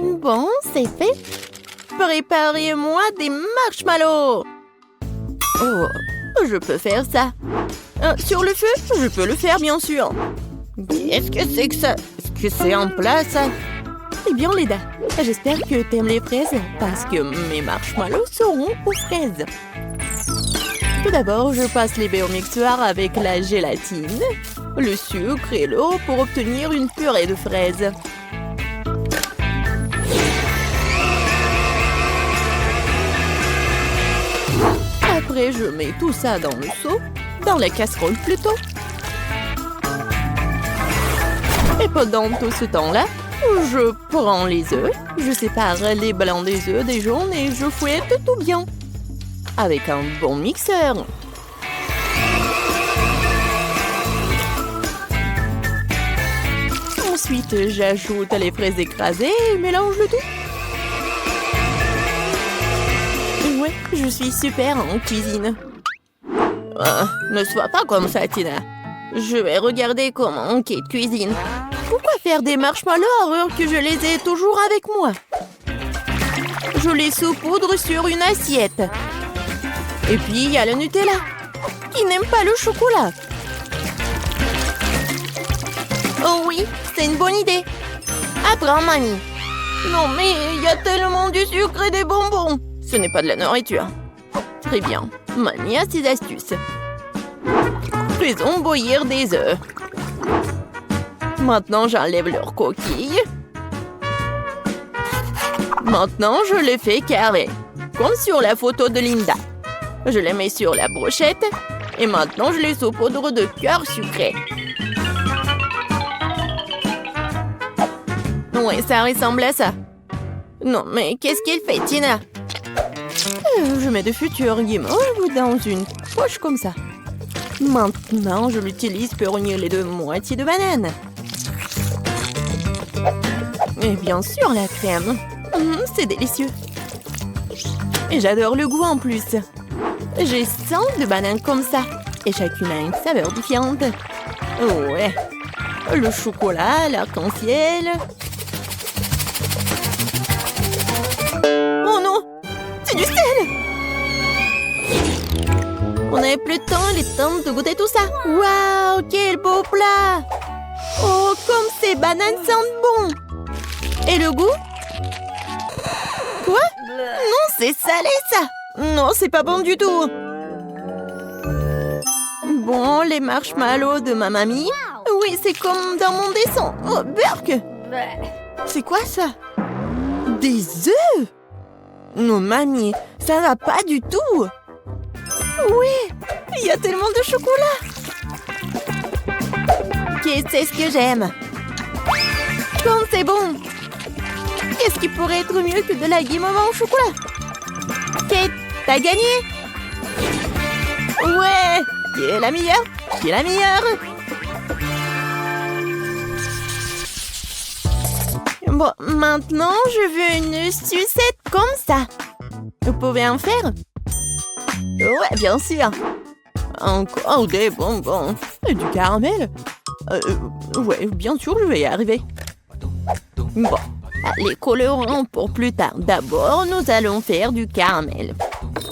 Bon, c'est fait. Préparez-moi des marshmallows. Oh, je peux faire ça. Sur le feu, je peux le faire, bien sûr. Qu'est-ce que c'est que ça? Est-ce que c'est en place? Eh bien, Leda, j'espère que t'aimes les fraises parce que mes marshmallows seront aux fraises. Tout d'abord, je passe les baies au mixeur avec la gélatine, le sucre et l'eau pour obtenir une purée de fraises. Après, je mets tout ça dans le seau, dans la casserole plutôt. Et pendant tout ce temps-là, je prends les œufs, je sépare les blancs des œufs des jaunes et je fouette tout bien. Avec un bon mixeur. Ensuite, j'ajoute les fraises écrasées et mélange le tout. Ouais, je suis super en cuisine. Ne sois pas comme ça, Tina. Je vais regarder comment Kate cuisine. Pourquoi faire des marshmallows alors que je les ai toujours avec moi? Je les saupoudre sur une assiette. Et puis, il y a le Nutella. Qui n'aime pas le chocolat? Oh oui, c'est une bonne idée. Apprends, mamie. Non, mais il y a tellement du sucre et des bonbons. Ce n'est pas de la nourriture. Très bien. Mamie a ses astuces. Faisons bouillir des œufs. Maintenant, j'enlève leurs coquilles. Maintenant, je les fais carrés. Comme sur la photo de Linda. Je les mets sur la brochette. Et maintenant, je les saupoudre de cœur sucré. Ouais, ça ressemble à ça. Non, mais qu'est-ce qu'il fait, Tina? Je mets de futurs guimauves dans une poche comme ça. Maintenant, je l'utilise pour unir les deux moitiés de banane. Et bien sûr, la crème. C'est délicieux. Et j'adore le goût en plus. J'ai 100 de bananes comme ça. Et chacune a une saveur différente. Ouais. Le chocolat, l'arc-en-ciel. Oh non! C'est du sel! On n'avait plus de temps, il est temps de goûter tout ça. Waouh, quel beau plat! Oh, comme ces bananes sentent bon! Et le goût? Quoi? Non, c'est salé ça! Non, c'est pas bon du tout! Bon, les marshmallows de ma mamie. Oui, c'est comme dans mon dessin. Oh, burk! C'est quoi ça? Des œufs? Non, mamie, ça va pas du tout! Oui, il y a tellement de chocolat! Qu'est-ce que j'aime? Comme c'est bon! Qu'est-ce qui pourrait être mieux que de la guimauve au chocolat? Kate, t'as gagné! Ouais! Qui est la meilleure? Qui est la meilleure? Bon, maintenant, je veux une sucette comme ça. Vous pouvez en faire? Ouais, bien sûr. Encore des bonbons. Et du caramel? Ouais, bien sûr, je vais y arriver. Bon, les colorants pour plus tard. D'abord, nous allons faire du caramel.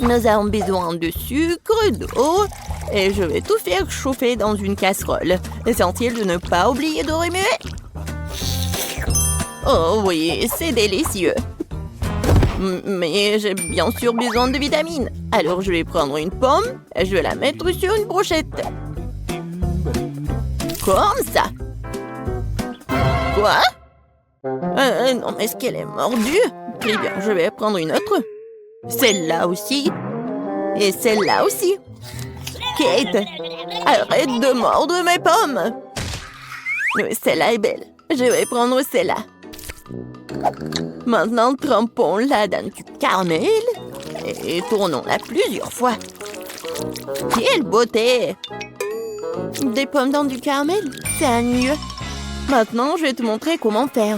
Nous avons besoin de sucre, d'eau, et je vais tout faire chauffer dans une casserole. Essentiel de ne pas oublier de remuer. Oh oui, c'est délicieux. Mais j'ai bien sûr besoin de vitamines. Alors je vais prendre une pomme et je vais la mettre sur une brochette. Comme ça. Quoi? Non, mais est-ce qu'elle est mordue? Très bien, je vais prendre une autre. Celle-là aussi. Et celle-là aussi. Kate, arrête de mordre mes pommes. Celle-là est belle. Je vais prendre celle-là. Maintenant, trempons-la dans du caramel et tournons-la plusieurs fois. Quelle beauté! Des pommes dans du caramel, c'est ennuyeux. Maintenant, je vais te montrer comment faire.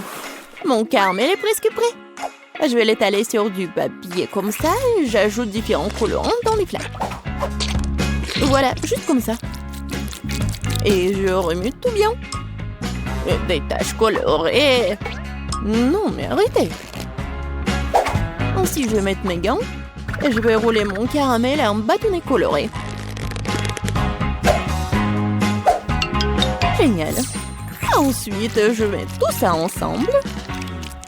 Mon caramel est presque prêt. Je vais l'étaler sur du papier comme ça et j'ajoute différents colorants dans les flaques. Voilà, juste comme ça. Et je remue tout bien. Des taches colorées. Non, mais arrêtez. Ensuite, je vais mettre mes gants et je vais rouler mon caramel en bâtonnet coloré. Génial. Ensuite, je mets tout ça ensemble.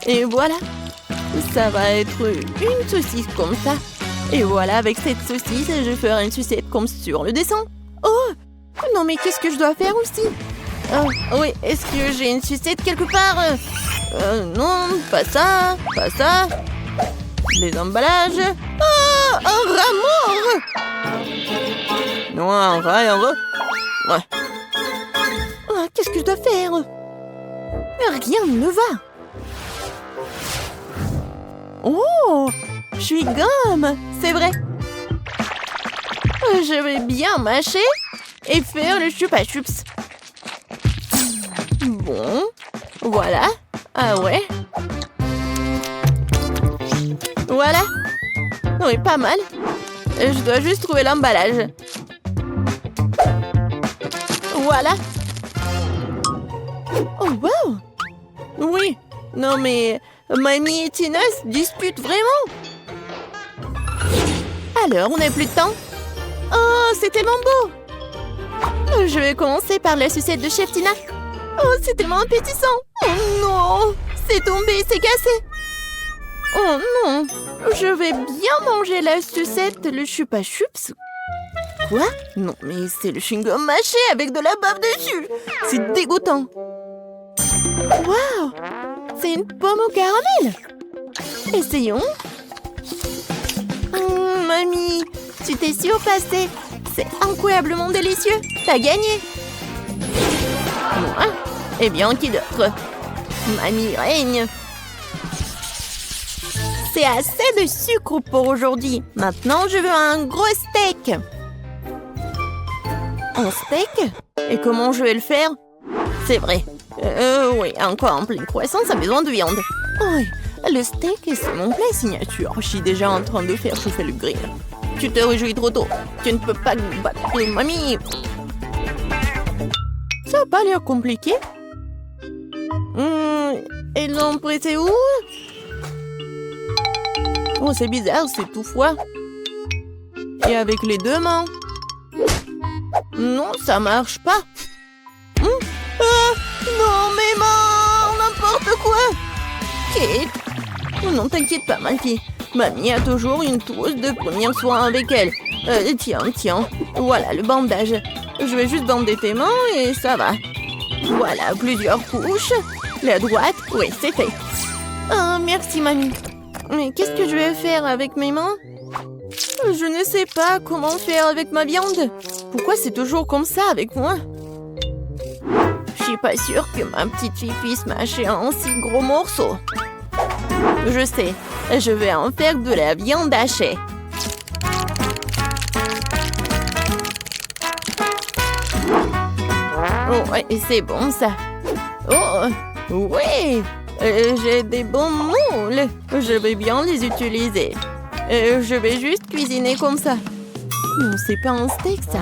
Et voilà. Ça va être une saucisse comme ça. Et voilà, avec cette saucisse, je ferai une sucette comme sur le dessin. Oh! Non, mais qu'est-ce que je dois faire aussi? Oui, est-ce que j'ai une sucette quelque part? Non, pas ça, pas ça. Les emballages. Ah, un rat mort! Non, un rat. Ouais. Ah, qu'est-ce que je dois faire? Rien ne va. Oh, je suis gomme, c'est vrai. Je vais bien mâcher et faire le chupa-chups. Bon, voilà. Ah ouais. Voilà. Oui, pas mal. Je dois juste trouver l'emballage. Voilà. Oh, wow. Oui. Non, mais Mamie et Tina se disputent vraiment. Alors, on n'a plus de temps. Oh, c'est tellement beau. Je vais commencer par la sucette de Chef Tina. Oh, c'est tellement appétissant. Oh non, c'est tombé, c'est cassé. Oh non, je vais bien manger la sucette, le chupa-chups. Quoi? Non, mais c'est le chewing-gum mâché avec de la bave dessus. C'est dégoûtant. Waouh, c'est une pomme au caramel. Essayons. Mamie, tu t'es surpassée. C'est incroyablement délicieux. T'as gagné. Moi? Eh bien, qui d'autre? Mamie règne. C'est assez de sucre pour aujourd'hui. Maintenant, je veux un gros steak. Un steak? Et comment je vais le faire? C'est vrai. Oui, encore en pleine croissance, a besoin de viande. Oui, le steak, c'est mon plat signature. Je suis déjà en train de faire chauffer le grill. Tu te réjouis trop tôt. Tu ne peux pas battre mamie. Ça n'a pas l'air compliqué. Et l'ont prêté où? Oh, c'est bizarre, c'est tout froid. Et avec les deux mains? Non, ça marche pas. Non, mes mains, n'importe quoi. Kate. Oh non, t'inquiète pas, ma fille. Mamie a toujours une trousse de premiers soins avec elle. Tiens. Voilà le bandage. Je vais juste bander tes mains et ça va. Voilà, plusieurs couches. La droite, oui, c'est fait. Oh, merci, mamie. Mais qu'est-ce que je vais faire avec mes mains? Je ne sais pas comment faire avec ma viande. Pourquoi c'est toujours comme ça avec moi? Je suis pas sûre que ma petite fille puisse mâcher un si gros morceau. Je sais, je vais en faire de la viande hachée. Oh, ouais, c'est bon ça. Oh, oui, j'ai des bons moules. Je vais bien les utiliser. Je vais juste cuisiner comme ça. Non, c'est pas un steak ça.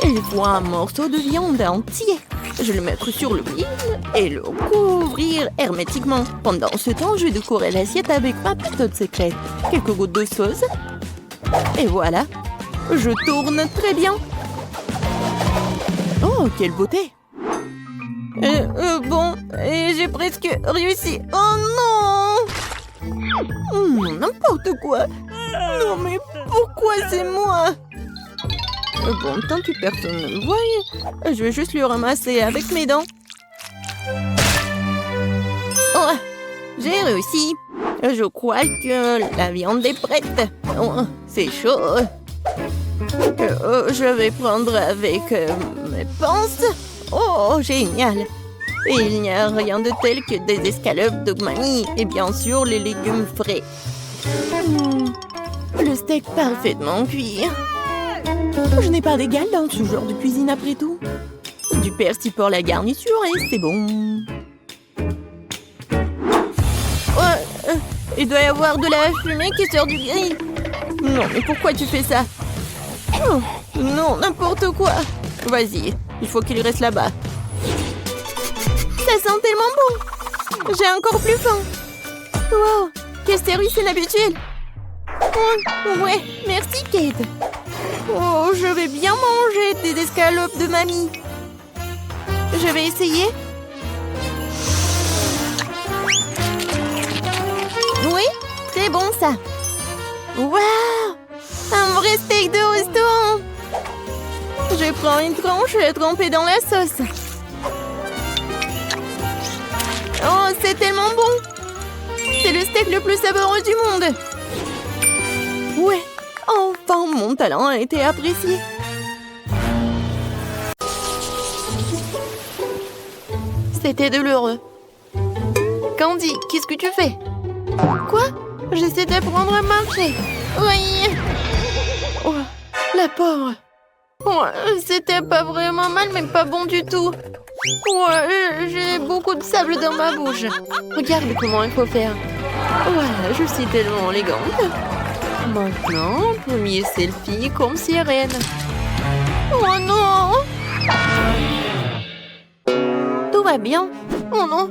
Il faut un morceau de viande entier. Je vais le mettre sur le grill et le couvrir hermétiquement. Pendant ce temps, je vais décorer l'assiette avec ma méthode secrète. Quelques gouttes de sauce. Et voilà. Je tourne très bien. Oh, quelle beauté! Bon, j'ai presque réussi. Oh non! N'importe quoi. Non, mais pourquoi c'est moi? Bon, tant que personne ne me voit, je vais juste le ramasser avec mes dents. Oh, j'ai réussi. Je crois que la viande est prête. Oh, c'est chaud. Je vais prendre avec mes pinces. Oh, génial. Et il n'y a rien de tel que des escalopes de mamie et bien sûr les légumes frais. Le steak parfaitement cuit. Je n'ai pas d'égal dans ce genre de cuisine après tout. Du persil pour la garniture et c'est bon. Oh, il doit y avoir de la fumée qui sort du grill. Non, mais pourquoi tu fais ça? Oh, non, n'importe quoi. Vas-y, il faut qu'il reste là-bas. Ça sent tellement bon. J'ai encore plus faim. Wow, quel service inhabituel. Oh, ouais, merci Kate. Oh, je vais bien manger des escalopes de mamie. Je vais essayer. Oui, très bon ça. Waouh, un vrai steak de restaurant. Je prends une tranche trempée dans la sauce. Oh, c'est tellement bon. C'est le steak le plus savoureux du monde. Ouais, enfin mon talent a été apprécié. C'était douloureux. Candy, qu'est-ce que tu fais? Quoi? J'essaie d'apprendre à marcher. Oui. Oh, la pauvre. Oh, c'était pas vraiment mal, mais pas bon du tout. Ouais, j'ai beaucoup de sable dans ma bouche. Regarde comment il faut faire. Voilà, je suis tellement élégante. Maintenant, premier selfie comme sirène. Oh non! Tout va bien. Oh non!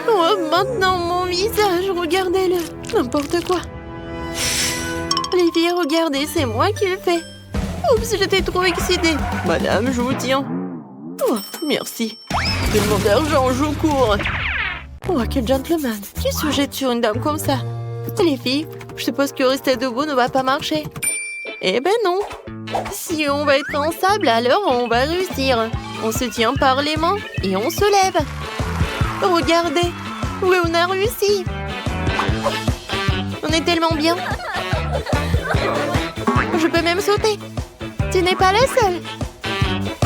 Oh, maintenant mon visage, regardez-le. N'importe quoi. Les filles, regardez, c'est moi qui le fais. Oups, j'étais trop excitée. Madame, je vous tiens. Oh, merci. Tellement d'argent, je cours. Oh, quel gentleman. Qui se jette sur une dame comme ça? Les filles, je suppose que rester debout ne va pas marcher. Eh ben non. Si on va être en sable, alors on va réussir. On se tient par les mains et on se lève. Regardez. Oui, on a réussi. On est tellement bien. Je peux même sauter. Tu n'es pas la seule.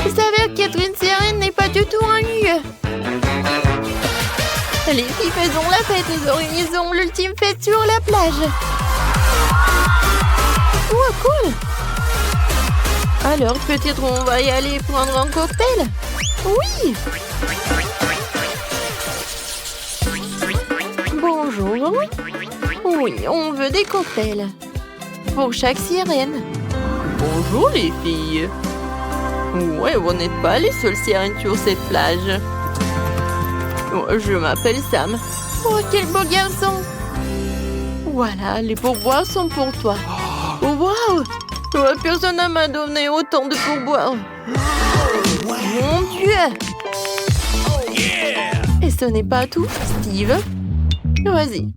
Vous savez qu'être une sirène n'est pas du tout un lieu. Les filles, faisons la fête. Nous organisons l'ultime fête sur la plage. Oh, cool. Alors, peut-être on va y aller prendre un cocktail? Oui. Bonjour. Oui, on veut des cocktails. Pour chaque sirène. Bonjour les filles. Ouais, vous n'êtes pas les seules sirènes sur cette plage. Je m'appelle Sam. Oh, quel beau garçon. Voilà, les pourboires sont pour toi. Oh, wow. Personne ne m'a donné autant de pourboires. Mon Dieu. Et ce n'est pas tout, Steve. Vas-y,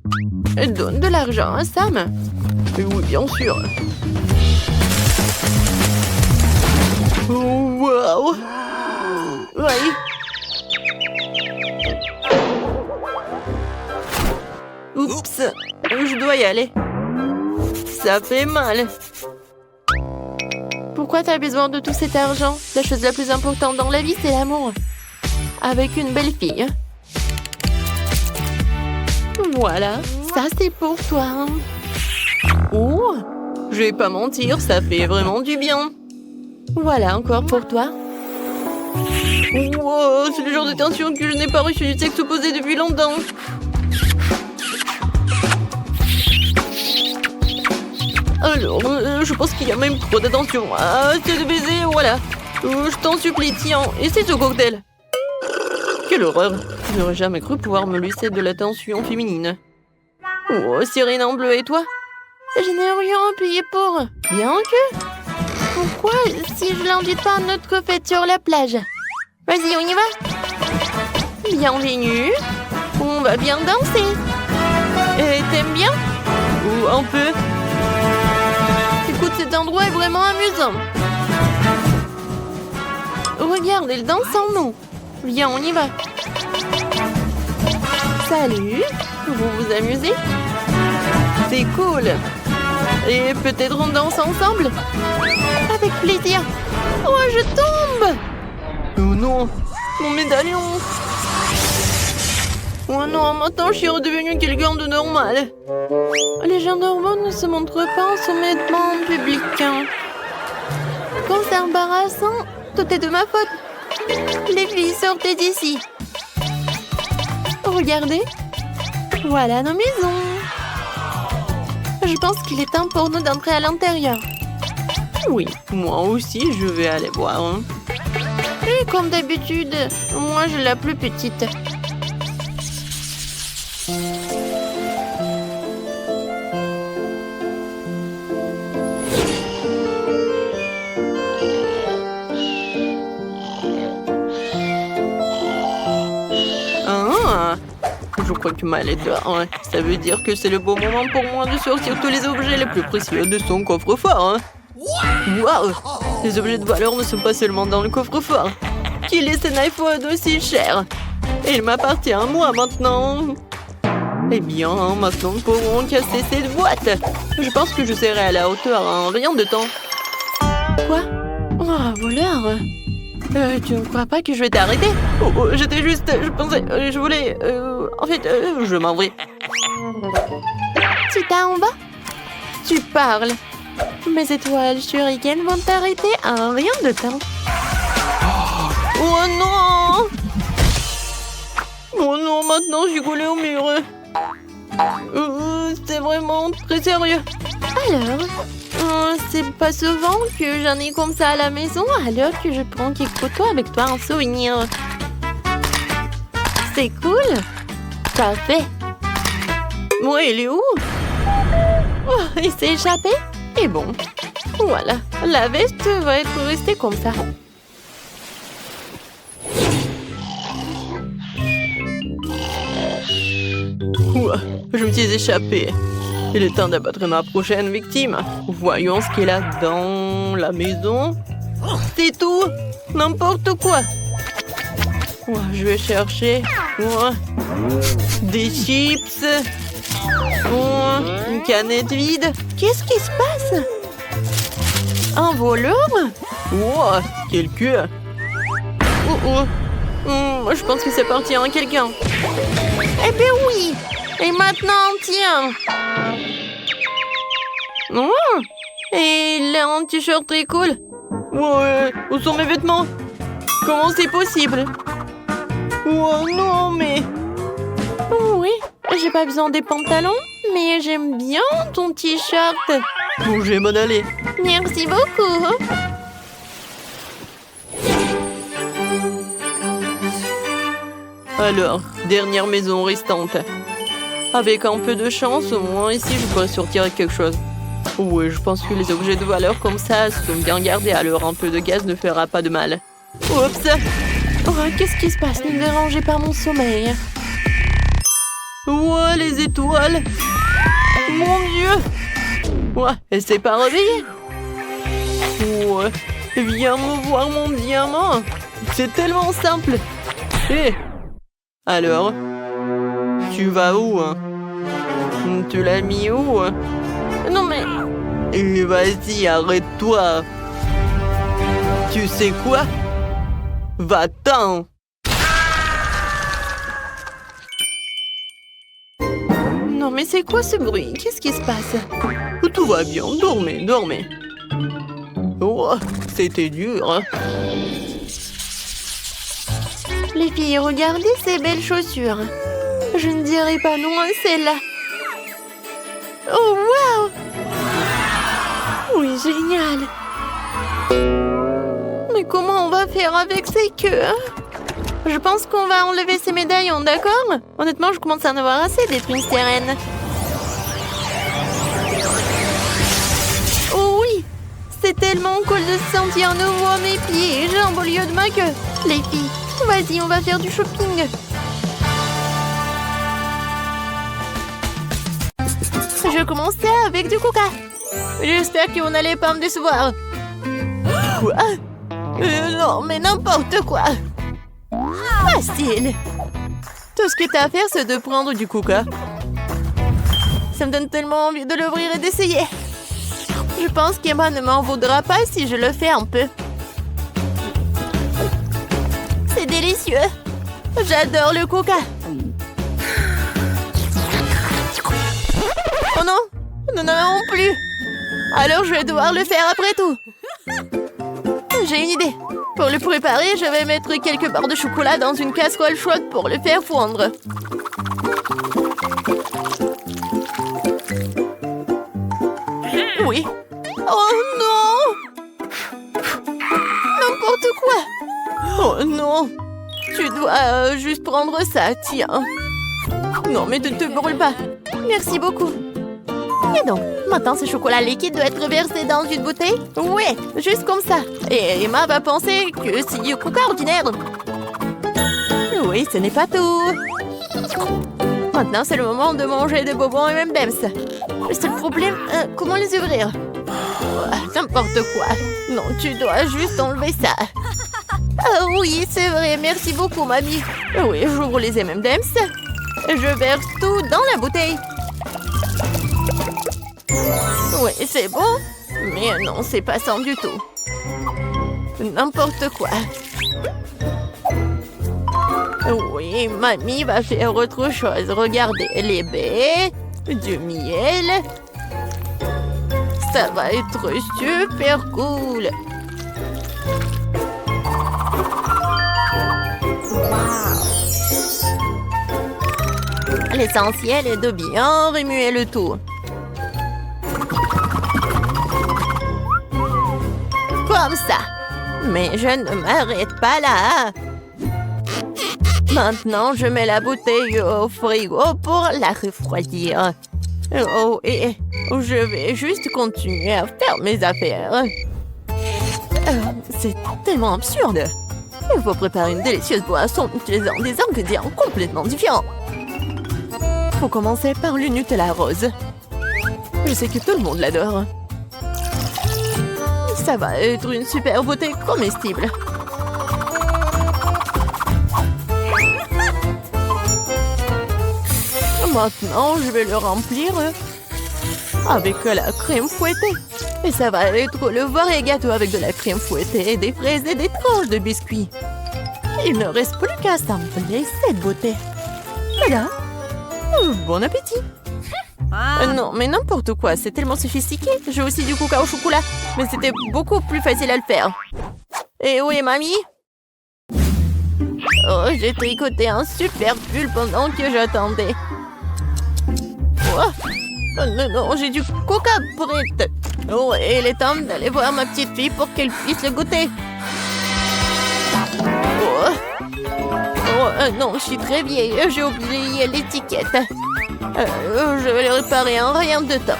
donne de l'argent à Sam. Oui, bien sûr. Oh, wow. Oui. Oups, je dois y aller. Ça fait mal. Pourquoi t'as besoin de tout cet argent? La chose la plus importante dans la vie, c'est l'amour. Avec une belle fille. Voilà, ça c'est pour toi. Oh, je vais pas mentir, ça fait vraiment du bien. Voilà, encore pour toi. Wow, c'est le genre de tension que je n'ai pas reçu du sexe opposé depuis longtemps. Alors, je pense qu'il y a même trop d'attention. Ah, c'est de baiser, voilà. Je t'en supplie, tiens, essaie ce cocktail. Quelle horreur. Je n'aurais jamais cru pouvoir me laisser de l'attention féminine. Oh, sirène en bleu, et toi? Je n'ai rien à payer pour. Bien que... Pourquoi si je l'invite pas à notre fête sur la plage? Vas-y, on y va. Bienvenue. On va bien danser. Et t'aimes bien? Ou un peu? Écoute, cet endroit est vraiment amusant. Regarde, elle danse en nous. Viens, on y va. Salut. Vous vous amusez? C'est cool. Et peut-être on danse ensemble? Avec plaisir. Oh, je tombe. Oh non, mon médaillon. Oh non, maintenant je suis redevenue quelqu'un de normal. Les gens normaux ne se montrent pas en soumettement public. Quand c'est embarrassant, tout est de ma faute. Les filles, sortez d'ici. Regardez. Voilà nos maisons. Je pense qu'il est temps pour nous d'entrer à l'intérieur. Oui, moi aussi, je vais aller voir. Et comme d'habitude, moi j'ai la plus petite. Ah, je crois que Mal est dehors. Ça veut dire que c'est le bon moment pour moi de sortir tous les objets les plus précieux de son coffre-fort. Waouh! Les objets de valeur ne sont pas seulement dans le coffre-fort. Qui laisse un iPhone aussi cher? Il m'appartient à moi maintenant. Eh bien, maintenant nous pourrons casser cette boîte. Je pense que je serai à la hauteur en rien de temps. Quoi? Oh, voleur! Tu ne crois pas que je vais t'arrêter? Oh, j'étais juste... Je pensais... je voulais... en fait, je m'en vais. Tu t'en vas? Tu parles. Mes étoiles shuriken vont t'arrêter en rien de temps. Oh non! Oh non, maintenant je suis collée au mur. C'est vraiment très sérieux. Alors, c'est pas souvent que j'en ai comme ça à la maison, alors que je prends quelques photos avec toi en souvenir. C'est cool. Parfait. Moi, il est où? Oh, il s'est échappé? Et bon, voilà, la veste va être restée comme ça. Ouah, je me suis échappée. Il est temps d'abattre ma prochaine victime. Voyons ce qu'il a dans la maison. C'est tout, n'importe quoi. Ouah, je vais chercher des chips. Une canette vide. Qu'est-ce qui se passe? Un voleur? Wow, quel queue. Je pense que c'est parti en quelqu'un. Eh bien oui. Et maintenant, tiens. Et il a un t-shirt très cool. Ouais, où sont mes vêtements? Comment c'est possible? Oh non, mais... Oui, j'ai pas besoin des pantalons, mais j'aime bien ton t-shirt. Bon, je vais m'en aller. Merci beaucoup. Alors, dernière maison restante. Avec un peu de chance, au moins ici, je pourrais sortir avec quelque chose. Oui, je pense que les objets de valeur comme ça sont bien gardés, alors un peu de gaz ne fera pas de mal. Oups! Oh, qu'est-ce qui se passe? Ne me dérangez pas mon sommeil. Ouais, les étoiles! Mon Dieu! Ouais, elle s'est pas réveillée? Ouais, viens me voir mon diamant! C'est tellement simple! Hé! Alors? Tu vas où, hein? Tu l'as mis où? Non mais... Vas-y, arrête-toi! Tu sais quoi? Va-t'en! Non mais c'est quoi ce bruit? Qu'est-ce qui se passe? Tout va bien, dormez, dormez. Oh, c'était dur, hein? Les filles, regardez ces belles chaussures. Je ne dirais pas non à celle-là. Oh, waouh! Oui, génial. Mais comment on va faire avec ces queues, hein? Je pense qu'on va enlever ces médaillons, d'accord? Honnêtement, je commence à en avoir assez des princes terraines. Oh oui! C'est tellement cool de se sentir nouveau à mes pieds et jambes au lieu de ma queue. Les filles, vas-y, on va faire du shopping. Je commençais avec du coca. J'espère que vous n'allez pas me décevoir. Quoi? Non, mais n'importe quoi. Facile. Tout ce que t'as à faire, c'est de prendre du coca. Ça me donne tellement envie de l'ouvrir et d'essayer. Je pense qu'Emma ne m'en voudra pas si je le fais un peu. C'est délicieux. J'adore le coca. Oh non, nous n'en avons plus. Alors je vais devoir le faire après tout. J'ai une idée. Pour le préparer, je vais mettre quelques barres de chocolat dans une casserole chaude pour le faire fondre. Oui. Oh non! N'importe quoi! Oh non! Tu dois juste prendre ça, tiens. Non, mais ne te brûle pas. Merci beaucoup. Et donc, maintenant ce chocolat liquide doit être versé dans une bouteille? Ouais, juste comme ça. Et Emma va penser que c'est du coca ordinaire. Oui, ce n'est pas tout. Maintenant, c'est le moment de manger des bonbons et M&M's. Le seul problème, comment les ouvrir? N'importe quoi. Non, tu dois juste enlever ça. Ah oui, c'est vrai. Merci beaucoup, mamie. Oui, j'ouvre les M&M's. Je verse tout dans la bouteille. Oui, c'est bon. Mais non, c'est pas ça du tout. N'importe quoi. Oui, mamie va faire autre chose. Regardez, les baies, du miel. Ça va être super cool. L'essentiel est de bien remuer le tout. Comme ça. Mais je ne m'arrête pas là. Maintenant, je mets la bouteille au frigo pour la refroidir. Oh, et je vais juste continuer à faire mes affaires. C'est tellement absurde. Il faut préparer une délicieuse boisson en utilisant des ingrédients complètement différents. Faut commencer par le Nutella rose. Je sais que tout le monde l'adore. Ça va être une super bouteille comestible. Maintenant, je vais le remplir avec la crème fouettée. Et ça va être le vrai gâteau avec de la crème fouettée, des fraises et des tranches de biscuits. Il ne reste plus qu'à assembler cette beauté. Voilà. Bon appétit. Non, mais n'importe quoi, c'est tellement sophistiqué. J'ai aussi du coca au chocolat, mais c'était beaucoup plus facile à le faire. Et où est mamie? Oh, j'ai tricoté un super pull pendant que j'attendais. Oh non, non, j'ai du coca brut. Oh, et il est temps d'aller voir ma petite fille pour qu'elle puisse le goûter. Oh, non, je suis très vieille. J'ai oublié l'étiquette. Je vais le réparer en rien de temps.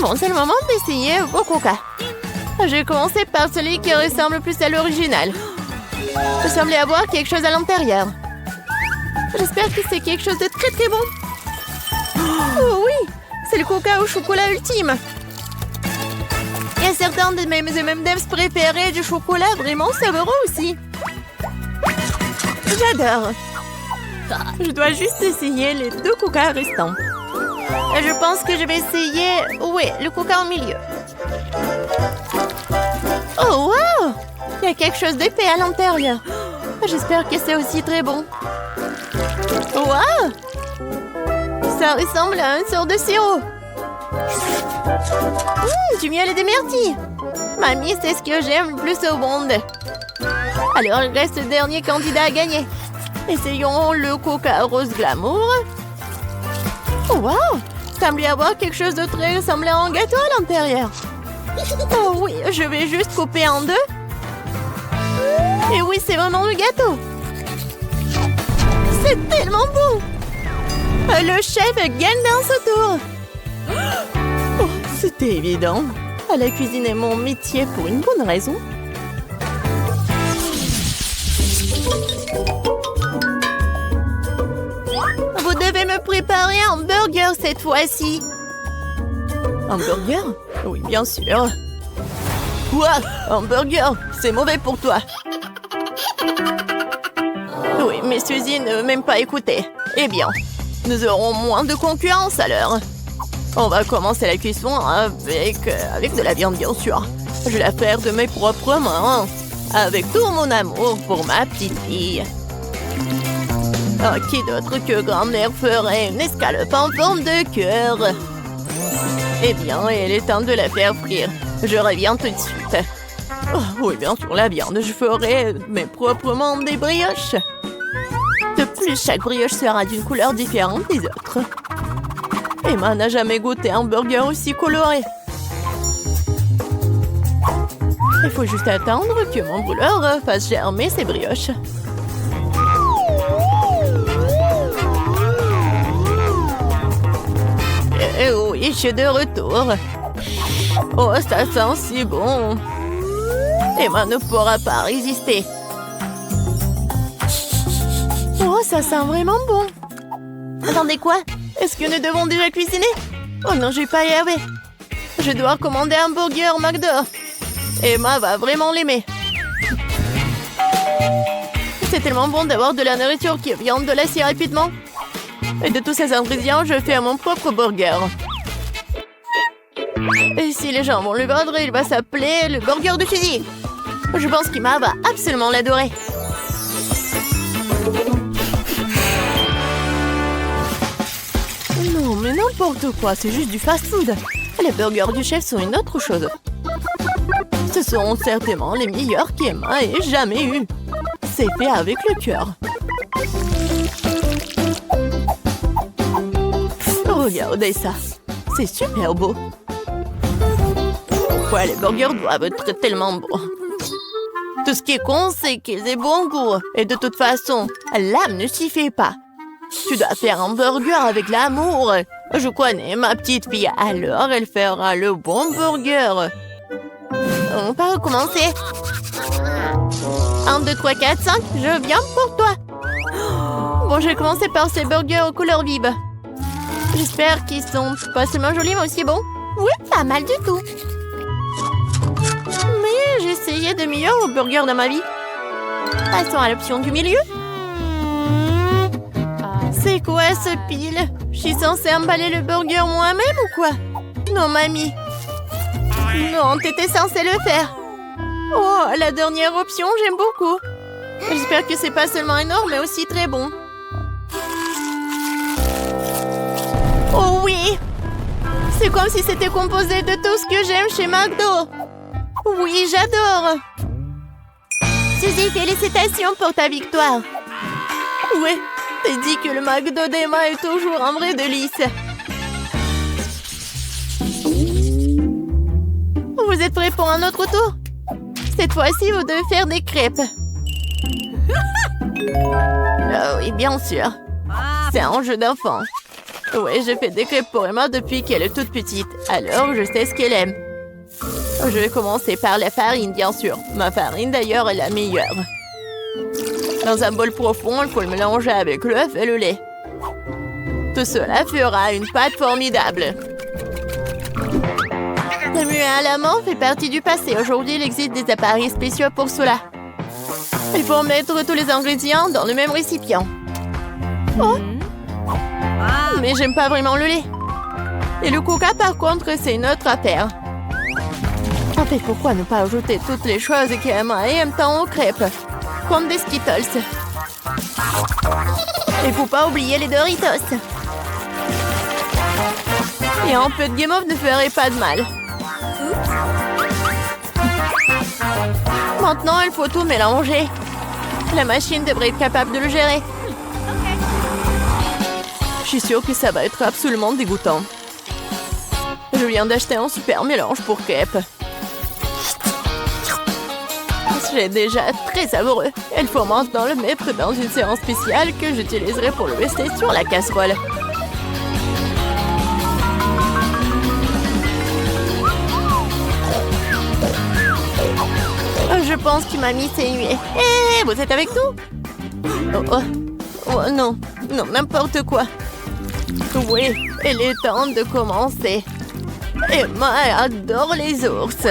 Bon, c'est le moment d'essayer vos coca. Je vais commencer par celui qui ressemble plus à l'original. Il semblait avoir quelque chose à l'intérieur. J'espère que c'est quelque chose de très très bon. Oh oui, c'est le coca au chocolat ultime. Il y a certains de mes M&M's préférés du chocolat vraiment savoureux aussi. J'adore. Je dois juste essayer les 2 coca restants. Je pense que je vais essayer, oui, le coca au milieu. Oh wow! Il y a quelque chose d'épais à l'intérieur. J'espère que c'est aussi très bon. Wow! Ça ressemble à une sorte de sirop. Du miel et des myrtilles. Mamie, c'est ce que j'aime le plus au monde. Alors, il reste le dernier candidat à gagner. Essayons le coca rose glamour. Oh, wow! Semble y avoir quelque chose de très ressemblant à un gâteau à l'intérieur. Oh oui, je vais juste couper en 2. Et oui, c'est vraiment le gâteau. C'est tellement beau. Le chef gagne dans ce tour. Oh, c'était évident. La cuisine est mon métier pour une bonne raison. Vous devez me préparer un burger cette fois-ci. Un burger? Oui, bien sûr. Quoi? Un burger? C'est mauvais pour toi. Oui, mais Suzy ne m'aime pas écouter. Eh bien, nous aurons moins de concurrence alors. On va commencer la cuisson avec de la viande, bien sûr. Je vais la faire de mes propres mains. Avec tout mon amour pour ma petite fille. Oh, qui d'autre que grand-mère ferait une escalope en forme de cœur? Eh bien, il est temps de la faire frire. Je reviens tout de suite. Oh, oui, bien sûr, la viande. Je ferai mes propres mains des brioches. De plus, chaque brioche sera d'une couleur différente des autres. Emma n'a jamais goûté un burger aussi coloré. Il faut juste attendre que mon brûleur fasse germer ses brioches. Et oui, je suis de retour. Oh, ça sent si bon. Emma ne pourra pas résister. Oh, ça sent vraiment bon. Attendez, quoi? Est-ce que nous devons déjà cuisiner? Oh non, je vais pas y arriver. Je dois commander un burger McDo. Emma va vraiment l'aimer. C'est tellement bon d'avoir de la nourriture qui vient de l'acier rapidement. Et de tous ces ingrédients, je fais mon propre burger. Et si les gens vont le vendre, il va s'appeler le burger de fusil. Je pense qu'Emma va absolument l'adorer. Non, mais n'importe quoi, c'est juste du fast-food. Les burgers du chef sont une autre chose. Ce sont certainement les meilleurs qu'Emma ait jamais eu. C'est fait avec le cœur. Regardez ça. C'est super beau. Pourquoi les burgers doivent être tellement bons? Tout ce qui est con, c'est qu'ils aient bon goût. Et de toute façon, l'âme ne s'y fait pas. Tu dois faire un burger avec l'amour. Je connais ma petite fille, alors elle fera le bon burger. On va recommencer. 1, 2, 3, 4, 5, je viens pour toi. Bon, je vais commencer par ces burgers aux couleurs vives. J'espère qu'ils sont pas seulement jolis, mais aussi bons. Oui, pas mal du tout. Mais j'ai essayé de meilleurs burgers dans ma vie. Passons à l'option du milieu. C'est quoi ce pile? Je suis censée emballer le burger moi-même ou quoi? Non, mamie. Non, t'étais censée le faire. Oh, la dernière option, j'aime beaucoup. J'espère que c'est pas seulement énorme, mais aussi très bon. Oh oui! C'est comme si c'était composé de tout ce que j'aime chez McDo. Oui, j'adore. Suzy, félicitations pour ta victoire. Oui, t'as dit que le McDo d'Emma est toujours un vrai délice. Vous êtes prêts pour un autre tour? Cette fois-ci, vous devez faire des crêpes. Oh oui, bien sûr. C'est un jeu d'enfant. Oui, je fais des crêpes pour Emma depuis qu'elle est toute petite. Alors, je sais ce qu'elle aime. Je vais commencer par la farine, bien sûr. Ma farine, d'ailleurs, est la meilleure. Dans un bol profond, il faut le mélanger avec l'œuf et le lait. Tout cela fera une pâte formidable. Le muet à la main fait partie du passé. Aujourd'hui, il existe des appareils spéciaux pour cela. Il faut mettre tous les ingrédients dans le même récipient. Oh! Mais j'aime pas vraiment le lait. Et le coca, par contre, c'est une autre affaire. En fait, pourquoi ne pas ajouter toutes les choses qu'Emma aime tant aux crêpes? Comme des Skittles. Et faut pas oublier les Doritos. Et un peu de guimauve ne ferait pas de mal. Maintenant, il faut tout mélanger. La machine devrait être capable de le gérer. Je suis sûre que ça va être absolument dégoûtant. Je viens d'acheter un super mélange pour crêpes. C'est déjà très savoureux. Il faut maintenant le mettre dans une séance spéciale que j'utiliserai pour le rester sur la casserole. Je pense que mamie s'est huée. Hé, vous êtes avec nous? Oh non, non, n'importe quoi. Oui, il est temps de commencer. Emma adore les ours.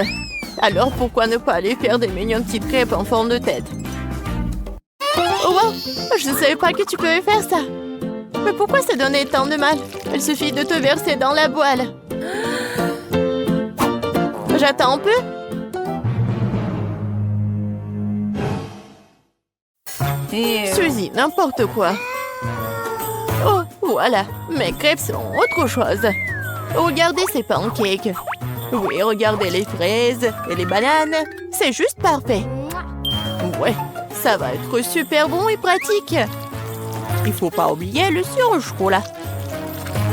Alors pourquoi ne pas aller faire des mignonnes petites crêpes en forme de tête? Oh wow, je ne savais pas que tu pouvais faire ça. Mais pourquoi ça donnait tant de mal? Il suffit de te verser dans la poêle. J'attends un peu. Suzy, n'importe quoi. Oh, voilà, mes crêpes sont autre chose. Regardez ces pancakes. Oui, regardez les fraises et les bananes. C'est juste parfait. Ouais, ça va être super bon et pratique. Il faut pas oublier le sirop au chocolat.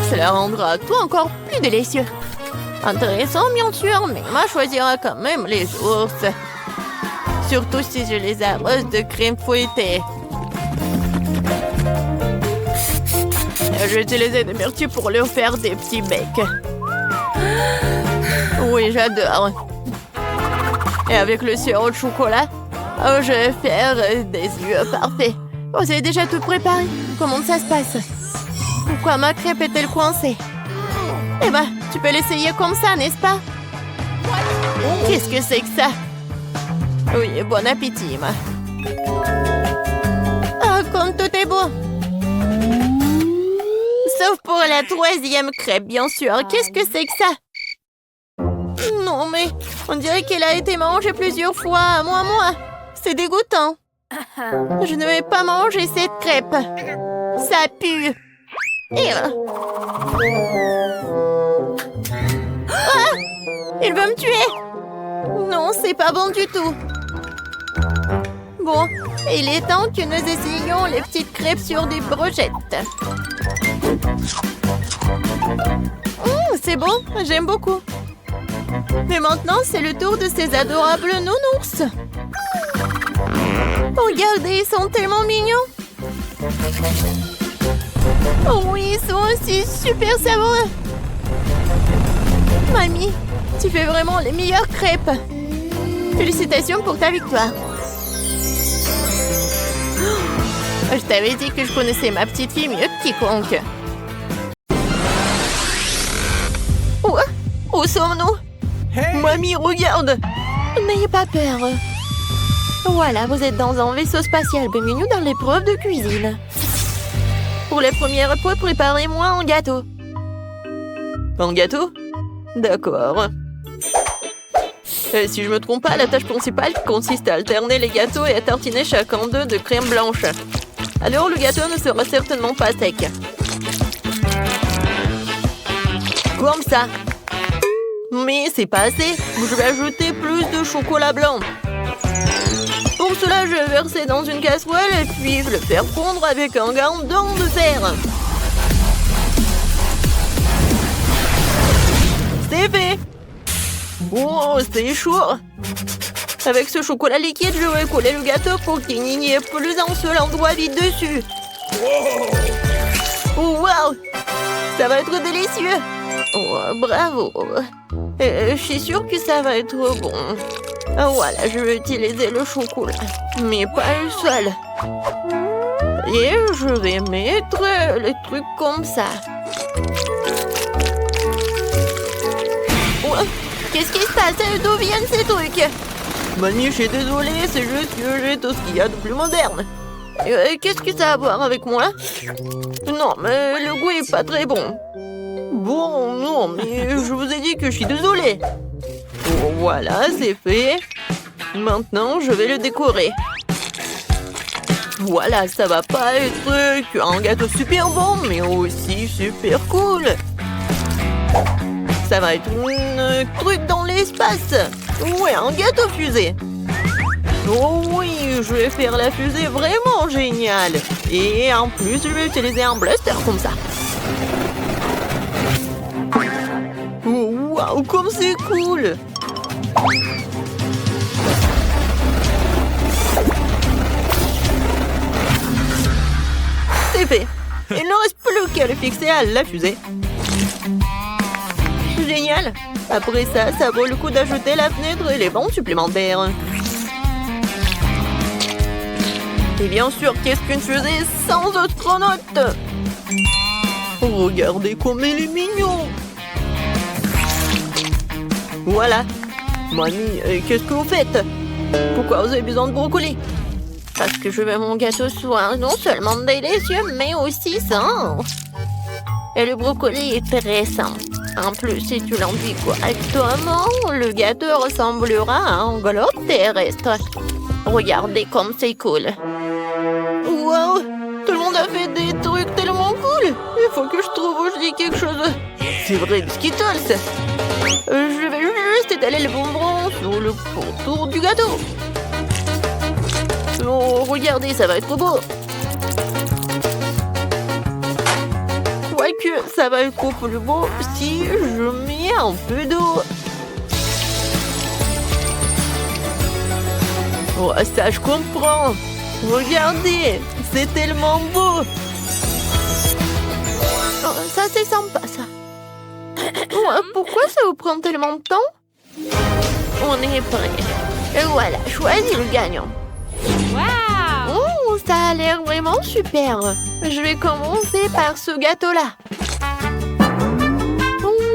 Cela rendra tout encore plus délicieux. Intéressant, bien sûr, mais moi choisira quand même les ours. Surtout si je les arrose de crème fouettée. Je vais utiliser des myrtilles pour leur faire des petits becs. Oui, j'adore. Et avec le sirop de chocolat, je vais faire des yeux parfaits. Vous avez déjà tout préparé? Comment ça se passe? Pourquoi ma crêpe est-elle coincée? Eh ben, tu peux l'essayer comme ça, n'est-ce pas? Qu'est-ce que c'est que ça? Oui, bon appétit, ma. Ah, comme tout est beau. Sauf pour la 3e crêpe, bien sûr. Qu'est-ce que c'est que ça? Non, mais on dirait qu'elle a été mangée plusieurs fois, moi. C'est dégoûtant. Je ne vais pas manger cette crêpe. Ça pue. Ah! Il veut me tuer. Non, c'est pas bon du tout. Bon, il est temps que nous essayions les petites crêpes sur des brochettes. C'est bon, j'aime beaucoup. Mais maintenant, c'est le tour de ces adorables nounours. Regardez, ils sont tellement mignons. Oh oui, ils sont aussi super savoureux. Mamie, tu fais vraiment les meilleures crêpes. Félicitations pour ta victoire. Je t'avais dit que je connaissais ma petite fille mieux que quiconque. Où sommes-nous? Hey. Mamie, regarde! N'ayez pas peur. Voilà, vous êtes dans un vaisseau spatial. Bienvenue dans l'épreuve de cuisine. Pour les premières épreuves, préparez-moi un gâteau. Un gâteau? D'accord. Si je me trompe pas, la tâche principale consiste à alterner les gâteaux et à tartiner chacun d'eux de crème blanche. Alors le gâteau ne sera certainement pas sec. Comme ça. Mais c'est pas assez. Je vais ajouter plus de chocolat blanc. Pour cela, je vais verser dans une casserole et puis le faire fondre avec un gandon de fer. C'est fait. Oh, c'est chaud. Avec ce chocolat liquide, je vais coller le gâteau pour qu'il n'y ait plus un seul endroit vide dessus. Oh, wow! Ça va être délicieux. Oh, bravo. Je suis sûre que ça va être bon. Voilà, je vais utiliser le chocolat. Mais pas le seul. Et je vais mettre le truc comme ça. Oh, qu'est-ce qui se passe? D'où viennent ces trucs? Mamie, je suis désolée, c'est juste que j'ai tout ce qu'il y a de plus moderne. Qu'est-ce que ça a à voir avec moi? Non, mais le goût est pas très bon. Bon, non, mais je vous ai dit que je suis désolée. Oh, voilà, c'est fait. Maintenant, je vais le décorer. Voilà, ça va pas être un gâteau super bon, mais aussi super cool. Ça va être un truc dans l'espace. Ouais, un gâteau fusée. Oh oui, je vais faire la fusée vraiment géniale. Et en plus, je vais utiliser un blaster comme ça. Oh, waouh, comme c'est cool! C'est fait. Il ne reste plus qu'à le fixer à la fusée. Génial. Après ça, ça vaut le coup d'ajouter la fenêtre et les bancs supplémentaires. Et bien sûr, qu'est-ce qu'une fusée sans astronaute? Regardez comme il est mignon. Voilà. Mamie, qu'est-ce que vous faites? Pourquoi vous avez besoin de brocoli? Parce que je veux mon gâteau soit non seulement délicieux, mais aussi sain. Et le brocoli est très sain. En plus, si tu l'enduis correctement, le gâteau ressemblera à un globe terrestre. Regardez comme c'est cool. Wow! Tout le monde a fait des trucs tellement cool. Il faut que je trouve où je dis quelque chose. C'est vrai, des Skittles. Je vais juste étaler les bonbons sur le contour du gâteau. Oh, regardez, ça va être beau. Quoique, ça va être plus beau si je mets un peu d'eau. Oh, ça, je comprends. Regardez, c'est tellement beau. Oh, ça, c'est sympa, ça. Oh, pourquoi ça vous prend tellement de temps? On est prêt. Et voilà, choisis le gagnant. Wow! Oh, ça a l'air vraiment super. Je vais commencer par ce gâteau-là.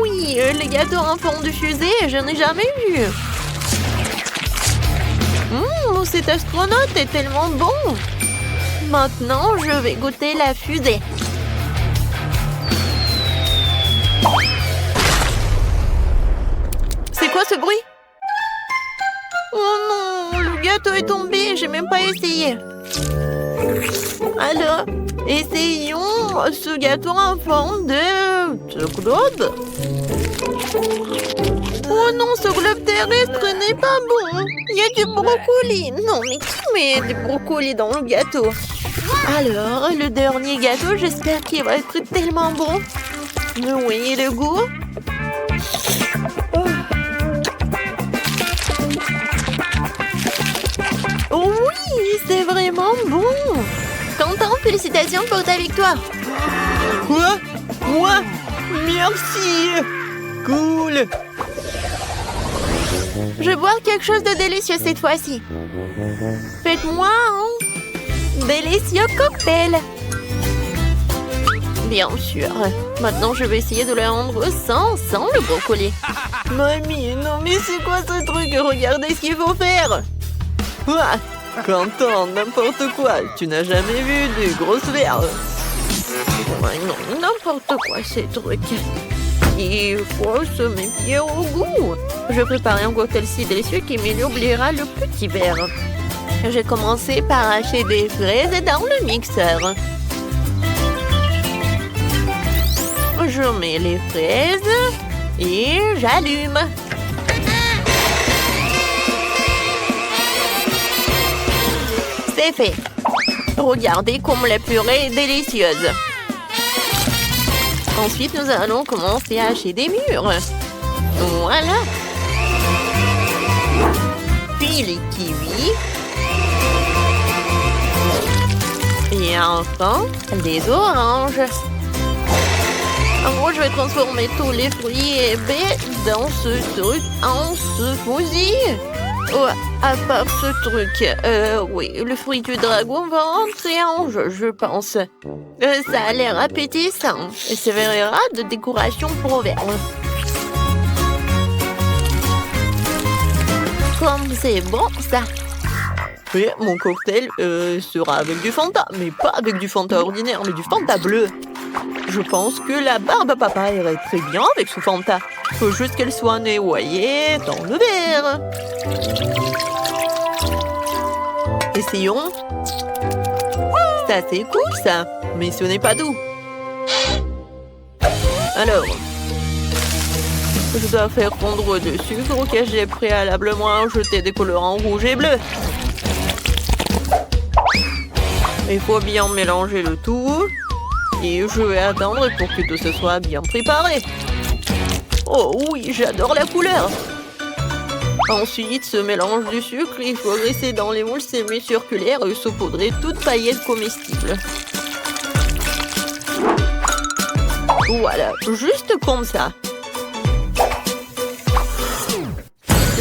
Oui, les gâteaux en forme de fusée, je n'ai jamais vu. Cet astronaute est tellement bon. Maintenant, je vais goûter la fusée. C'est quoi ce bruit? Oh non, le gâteau est tombé, j'ai même pas essayé. Alors, essayons ce gâteau en forme de globe. Oh non, ce globe terrestre n'est pas bon. Il y a du brocoli. Non, mais qui met du brocoli dans le gâteau? Alors, le dernier gâteau, j'espère qu'il va être tellement bon. Oui, le goût. Oh oui, c'est vraiment bon. Quentin, félicitations pour ta victoire. Quoi? Moi? Merci! Cool! Je vais boire quelque chose de délicieux cette fois-ci. Faites-moi un délicieux cocktail. Bien sûr. Maintenant, je vais essayer de le rendre sans le brocoli. Mamie, non mais c'est quoi ce truc? Regardez ce qu'il faut faire. Ah, Quentin, n'importe quoi. Tu n'as jamais vu des grosses verres. Ouais, non, n'importe quoi ces trucs. Il faut se méfier au goût. Je vais préparer un cocktail si délicieux qui m'oubliera le petit verre. J'ai commencé par hacher des fraises dans le mixeur. Je mets les fraises et j'allume. C'est fait. Regardez comme la purée est délicieuse. Ensuite, nous allons commencer à hacher des mûres. Voilà. Puis les kiwis. Et enfin, les oranges. En gros, je vais transformer tous les fruits et baies dans ce truc en smoothie. Oh, à part ce truc, oui, le fruit du dragon va rentrer en jeu, je pense. Ça a l'air appétissant et servira de décoration pour le verre. Comme c'est bon, ça. Oui, mon cocktail sera avec du Fanta, mais pas avec du Fanta ordinaire, mais du Fanta bleu. Je pense que la barbe à papa irait très bien avec ce Fanta. Faut juste qu'elle soit noyée dans le verre. Essayons. Ça, c'est cool, ça. Mais ce n'est pas doux. Alors, je dois faire fondre du sucre que j'ai préalablement ajouté des colorants rouge et bleu. Il faut bien mélanger le tout. Et je vais attendre pour que tout ce soit bien préparé. Oh oui, j'adore la couleur. Ensuite, ce mélange du sucre, il faut glisser dans les moules semi-circulaires et saupoudrer toute paillette comestible. Voilà, juste comme ça.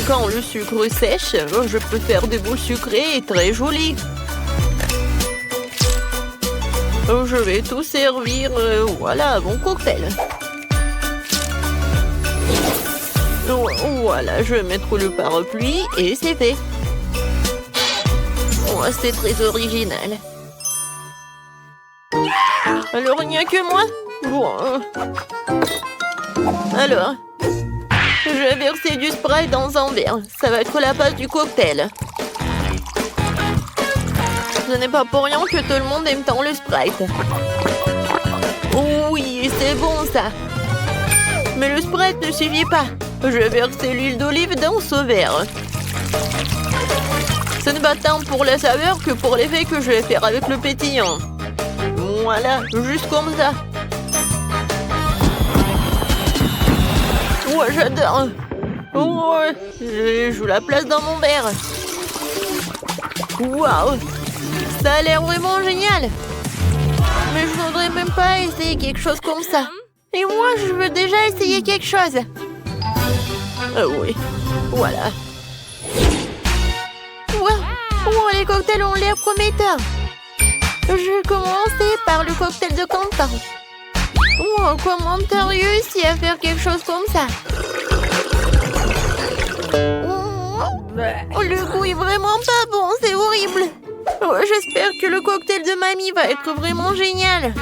Quand le sucre sèche, je peux faire des boules sucrées et très jolies. Je vais tout servir, voilà, mon cocktail. Voilà, je vais mettre le parapluie et c'est fait. Oh, c'est très original. Alors, il n'y a que moi? Bon. Alors, je vais verser du Sprite dans un verre. Ça va être la base du cocktail. Ce n'est pas pour rien que tout le monde aime tant le Sprite. Oh oui, c'est bon ça. Mais le Sprite ne suffit pas. Je vais verser l'huile d'olive dans ce verre. Ce n'est pas tant pour la saveur que pour l'effet que je vais faire avec le pétillant. Voilà, juste comme ça. Ouais, j'adore. Ouais, je joue la place dans mon verre. Waouh, ça a l'air vraiment génial. Mais je voudrais même pas essayer quelque chose comme ça. Et moi, je veux déjà essayer quelque chose. Oui, voilà. Wow, les cocktails ont l'air prometteurs. Je vais commencer par le cocktail de Quentin. Wow, comment t'as réussi à faire quelque chose comme ça? Oh, le goût est vraiment pas bon, c'est horrible. Oh, j'espère que le cocktail de mamie va être vraiment génial.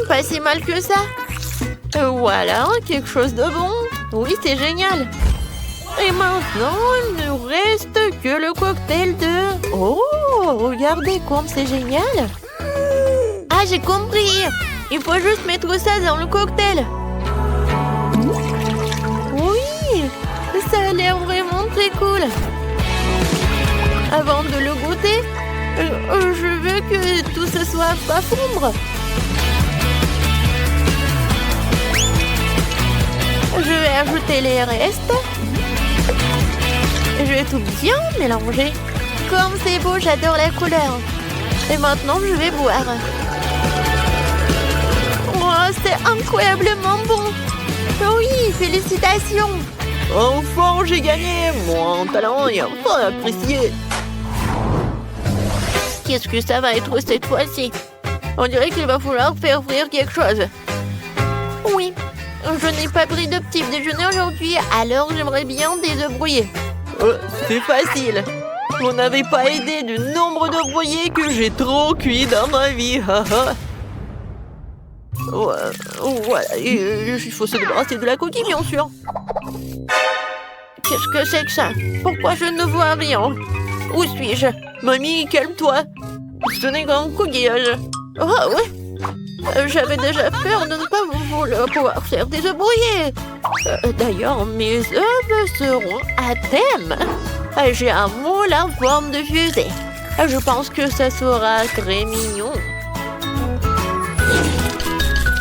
Pas si mal que ça. Voilà, quelque chose de bon. Oui, c'est génial. Et maintenant, il ne reste que le cocktail de... Oh, regardez comme c'est génial. Ah, j'ai compris. Il faut juste mettre ça dans le cocktail. Oui, ça a l'air vraiment très cool. Avant de le goûter, je veux que tout ce soit pas fondre. Je vais ajouter les restes. Je vais tout bien mélanger. Comme c'est beau, j'adore la couleur. Et maintenant, je vais boire. Oh, c'est incroyablement bon. Oui, félicitations. Enfin, j'ai gagné. Mon talent est enfin apprécié. Qu'est-ce que ça va être cette fois-ci? On dirait qu'il va falloir faire frire quelque chose. Oui, je n'ai pas pris de petit déjeuner aujourd'hui, alors j'aimerais bien des œufs brouillés. C'est facile. Vous n'avez pas aidé du nombre d'œufs brouillés que j'ai trop cuit dans ma vie. Voilà, il faut se débarrasser de la coquille, bien sûr. Qu'est-ce que c'est que ça? Pourquoi je ne vois rien? Où suis-je? Mamie, calme-toi. Ce n'est qu'un coquillage. Oh, ouais. J'avais déjà peur de ne pas pouvoir faire des œufs brouillés. D'ailleurs, mes œufs seront à thème. J'ai un moule en forme de fusée. Je pense que ça sera très mignon.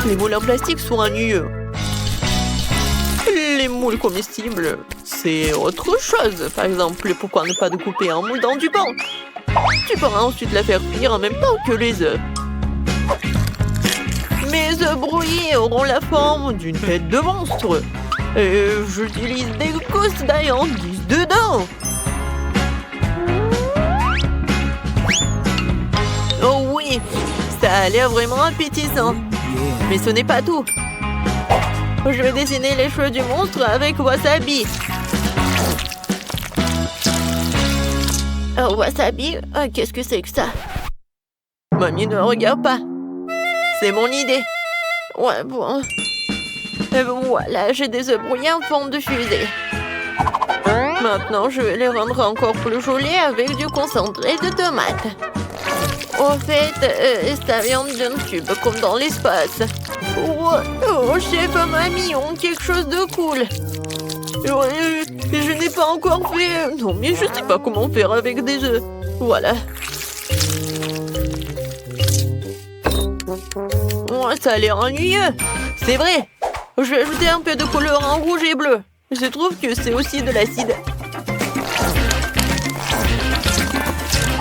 Les moules en plastique sont ennuyeux. Les moules comestibles, c'est autre chose. Par exemple, pourquoi ne pas couper un moule dans du pain? Tu pourras ensuite la faire cuire en même temps que les œufs. Mes œufs brouillés auront la forme d'une tête de monstre. Et j'utilise des gousses d'ail-en-dix dedans. Oh oui, ça a l'air vraiment appétissant. Mais ce n'est pas tout. Je vais dessiner les cheveux du monstre avec wasabi. Wasabi, qu'est-ce que c'est que ça? Mamie, ne regarde pas. C'est mon idée. Ouais, bon. Voilà, j'ai des œufs brouillés en forme de fusée. Maintenant, je vais les rendre encore plus jolis avec du concentré de tomate. En fait, ça vient d'un tube, comme dans l'espace. Oh, chef, mamie, on quelque chose de cool. Je n'ai pas encore fait... Non, mais je ne sais pas comment faire avec des œufs. Voilà. Oh, ça a l'air ennuyeux. C'est vrai. Je vais ajouter un peu de couleur en rouge et bleu. Je trouve que c'est aussi de l'acide.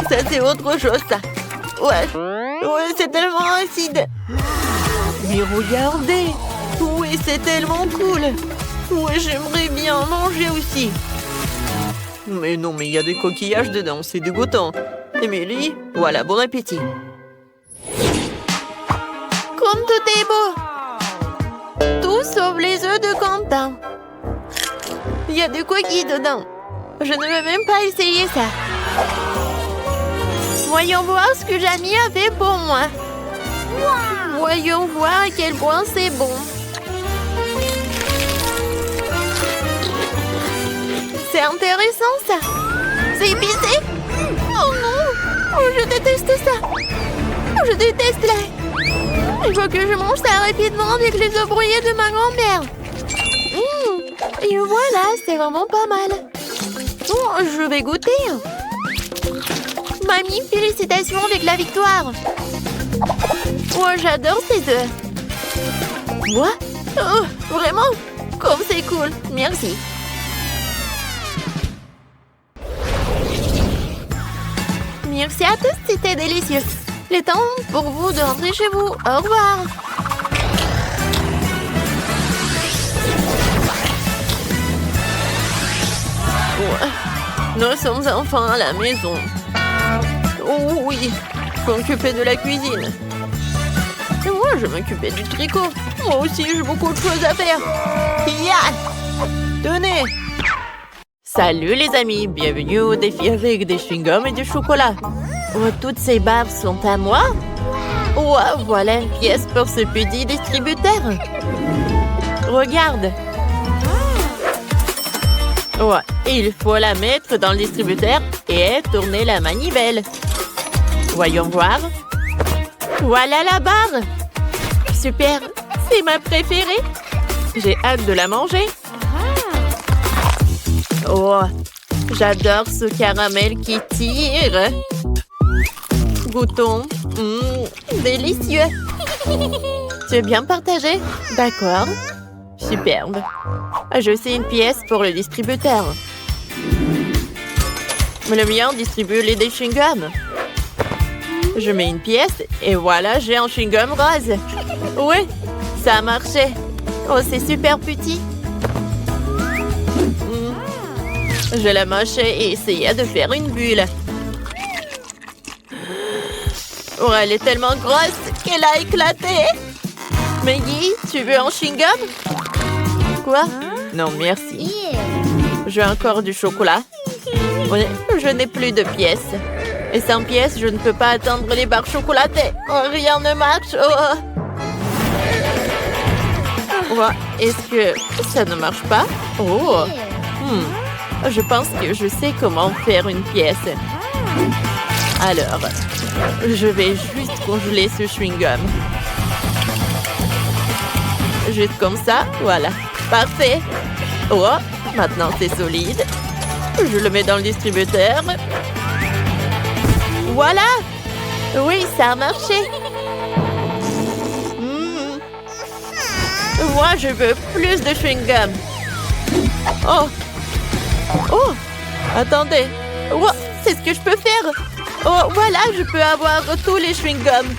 Ça, c'est autre chose, ça. Ouais, c'est tellement acide. Mais regardez. Oui, c'est tellement cool. Ouais, j'aimerais bien manger aussi. Mais non, mais il y a des coquillages dedans, c'est dégoûtant. Émilie, voilà, bon appétit. Comme tout est beau. Tout sauf les œufs de Quentin. Il y a des coquilles dedans. Je ne vais même pas essayer ça. Voyons voir ce que Jamie a fait pour moi. Voyons voir à quel point c'est bon. C'est intéressant, ça. C'est épicé. Oh non. Oh, je déteste ça. Je déteste la... Il faut que je mange ça rapidement avec les œufs brouillés de ma grand-mère. Et voilà, c'est vraiment pas mal. Oh, je vais goûter. Mamie, félicitations avec la victoire. Oh, j'adore ces œufs. Quoi? Oh, vraiment? Comme c'est cool. Merci. Merci à tous, c'était délicieux. Il est temps pour vous de rentrer chez vous. Au revoir. Ouais. Nous sommes enfin à la maison. Oh oui, je m'occuper de la cuisine. Et moi, je m'occupais du tricot. Moi aussi, j'ai beaucoup de choses à faire. Tenez. Salut les amis, bienvenue au défi avec des chewing-gums et du chocolat. Oh, toutes ces barres sont à moi. Oh, voilà une pièce pour ce petit distributeur. Regarde. Ouais, il faut la mettre dans le distributeur et tourner la manivelle. Voyons voir. Voilà la barre. Super, c'est ma préférée. J'ai hâte de la manger. Oh, j'adore ce caramel qui tire. Goûtons. Délicieux. Tu veux bien partager? D'accord. Superbe. Je sais une pièce pour le distributeur. Le mien distribue les chewing-gums. Je mets une pièce et voilà, j'ai un chewing-gum rose. Oui, ça a marché. Oh, c'est super petit. Je la mâchais et essayais de faire une bulle. Oh, elle est tellement grosse qu'elle a éclaté. Maggie, tu veux un chewing-gum? Quoi? Non, merci. J'ai encore du chocolat. Oui, je n'ai plus de pièces. Et sans pièces, je ne peux pas atteindre les barres chocolatées. Oh, rien ne marche. Oh. Ouais, est-ce que ça ne marche pas? Oh. Je pense que je sais comment faire une pièce. Alors, je vais juste congeler ce chewing-gum. Juste comme ça, voilà. Parfait. Oh, maintenant c'est solide. Je le mets dans le distributeur. Voilà. Oui, ça a marché. Moi, je veux plus de chewing-gum. Oh. Oh. Attendez. Oh, c'est ce que je peux faire. Oh, voilà, je peux avoir tous les chewing-gums.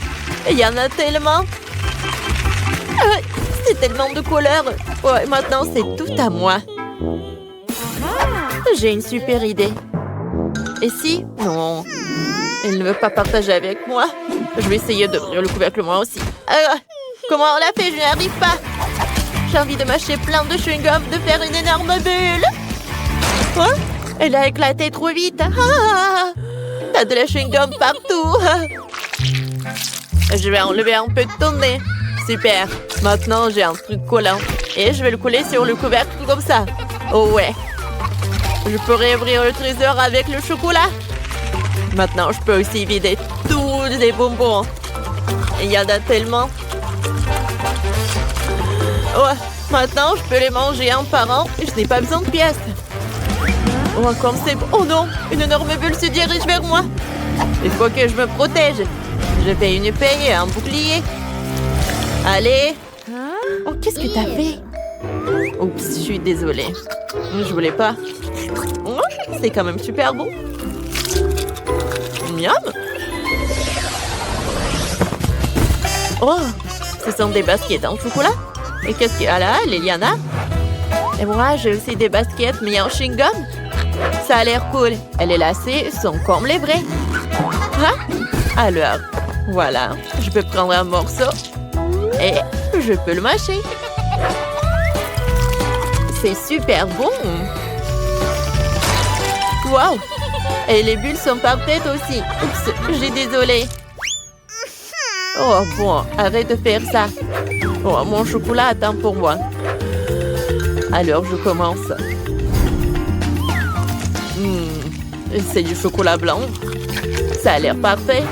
Il y en a tellement. C'est tellement de couleurs. Ouais, maintenant, c'est tout à moi. J'ai une super idée. Et si? Non. Elle ne veut pas partager avec moi. Je vais essayer d'ouvrir le couvercle moi aussi. Comment on l'a fait? Je n'y arrive pas. J'ai envie de mâcher plein de chewing-gum, de faire une énorme bulle. Hein? Elle a éclaté trop vite. T'as de la chewing-gum partout. Je vais enlever un peu de ton nez. Super. Maintenant, j'ai un truc collant. Et je vais le coller sur le couvercle comme ça. Oh ouais. Je pourrais ouvrir le trésor avec le chocolat. Maintenant, je peux aussi vider tous les bonbons. Il y en a tellement. Ouais. Maintenant, je peux les manger un par un. Je n'ai pas besoin de pièces. Oh, comme c'est bon. Oh non, une énorme bulle se dirige vers moi. Il faut que je me protège. Je fais une épée et un bouclier. Allez. Oh, qu'est-ce que t'as fait? Oups, je suis désolée. Je voulais pas. Oh, c'est quand même super bon. Miam. Oh, ce sont des baskets en chocolat. Et qu'est-ce qu'il y a là, Liliana? Et moi, j'ai aussi des baskets, mais en chewing-gum. Ça a l'air cool. Les lacets sont comme les vrais. Hein? Alors, voilà. Je peux prendre un morceau et je peux le mâcher. C'est super bon. Wow! Et les bulles sont parfaites aussi. Oups, j'ai désolé. Oh, bon, arrête de faire ça. Oh, mon chocolat attend pour moi. Alors, je commence. C'est du chocolat blanc. Ça a l'air parfait.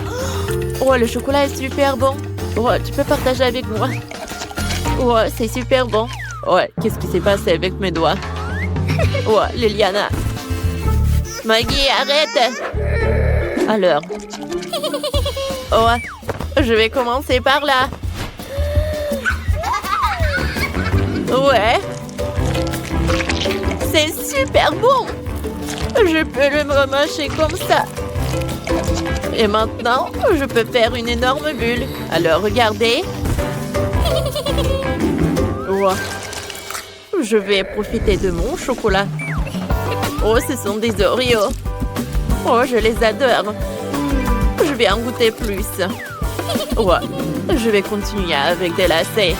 Oh, le chocolat est super bon. Oh, tu peux partager avec moi. Oh, c'est super bon. Ouais, qu'est-ce qui s'est passé avec mes doigts? Oh, Liliana. Maggie, arrête. Alors. Oh, je vais commencer par là. Ouais. C'est super bon. Je peux le remâcher comme ça. Et maintenant, je peux faire une énorme bulle. Alors, regardez. Wow. Je vais profiter de mon chocolat. Oh, ce sont des Oreos. Oh, je les adore. Je vais en goûter plus. Ouais, je vais continuer avec des lacets.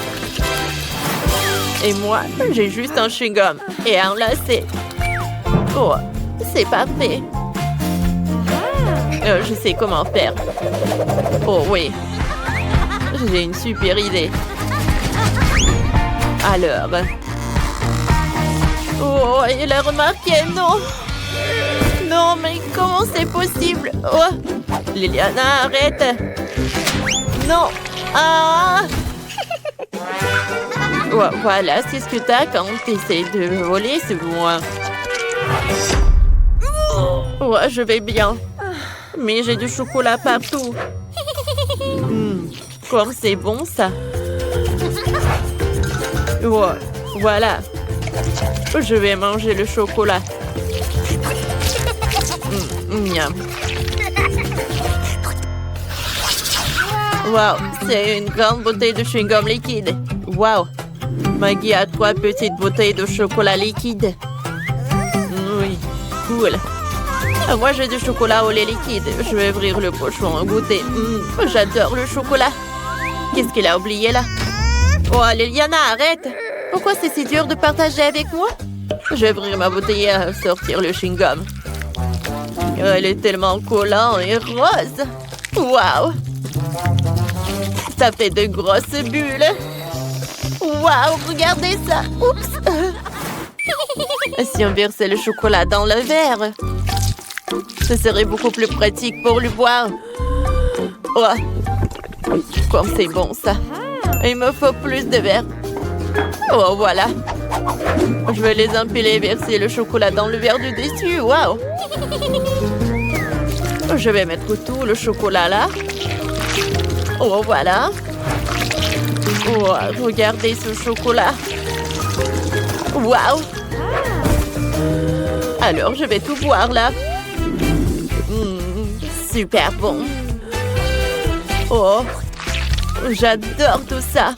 Et moi, j'ai juste un chewing-gum et un lacet. Oh, c'est parfait. Je sais comment faire. Oh oui. J'ai une super idée. Alors. Oh, il a remarqué, non. Non, mais comment c'est possible? Oh, Liliana, arrête. Non. Ah. Oh, voilà, c'est ce que t'as quand t'essaies de voler sur moi. Oh, je vais bien. Mais j'ai du chocolat partout. Comme c'est bon, ça. Oh, voilà. Je vais manger le chocolat. Miam. Wow, c'est une grande bouteille de chewing-gum liquide. Wow. Maggie a 3 petites bouteilles de chocolat liquide. Oui, cool. Moi, j'ai du chocolat au lait liquide. Je vais ouvrir le pochon en goûter. J'adore le chocolat. Qu'est-ce qu'elle a oublié là? Oh, Liliana, arrête! Pourquoi c'est si dur de partager avec moi? Je vais ouvrir ma bouteille et sortir le chewing-gum. Elle est tellement collante et rose. Waouh! Ça fait de grosses bulles. Waouh, regardez ça! Oups! Si on versait le chocolat dans le verre, ce serait beaucoup plus pratique pour le boire. Oh, comme c'est bon ça. Il me faut plus de verre. Oh, voilà. Je vais les empiler et verser le chocolat dans le verre du dessus. Waouh! Je vais mettre tout le chocolat là. Oh, voilà. Oh, regardez ce chocolat. Waouh! Alors, je vais tout boire là. Super bon. Oh, j'adore tout ça.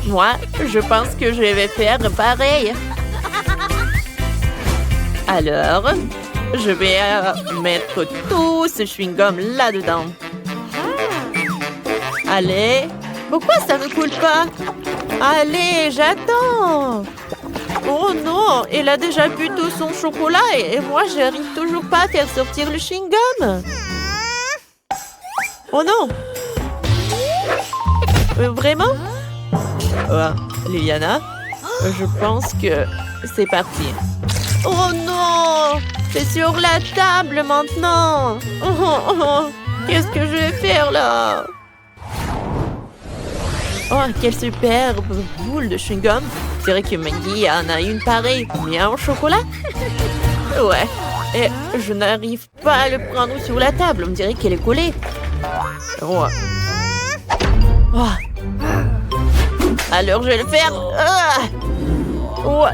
Moi, je pense que je vais faire pareil. Alors, je vais mettre tout ce chewing-gum là-dedans. Allez. Pourquoi ça ne coule pas? Allez, j'attends. Oh non, elle a déjà bu tout son chocolat et moi, j'arrive toujours pas à faire sortir le chewing-gum. Oh non. Vraiment? Oh, Liliana, je pense que c'est parti. Oh non! C'est sur la table maintenant. Qu'est-ce que je vais faire là? Oh, quelle superbe boule de chewing-gum. Je dirais que Maggie en a une pareille, mais en chocolat. Ouais, et je n'arrive pas à le prendre sur la table. On dirait qu'elle est collée. Oh. Oh. Alors, je vais le faire. Oh.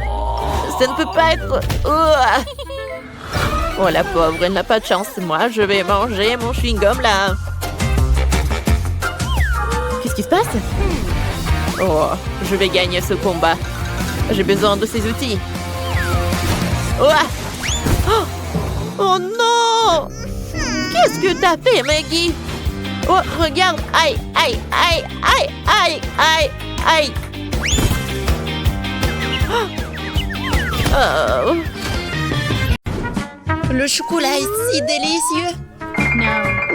Ça ne peut pas être... Oh, la pauvre, elle n'a pas de chance. Moi, je vais manger mon chewing-gum là. Qu'est-ce qui se passe? Oh, je vais gagner ce combat. J'ai besoin de ces outils. Oh, oh non! Qu'est-ce que t'as fait, Maggie? Oh, regarde! Aïe, aïe, aïe, aïe, aïe, aïe, aïe! Oh. Le chocolat est si délicieux!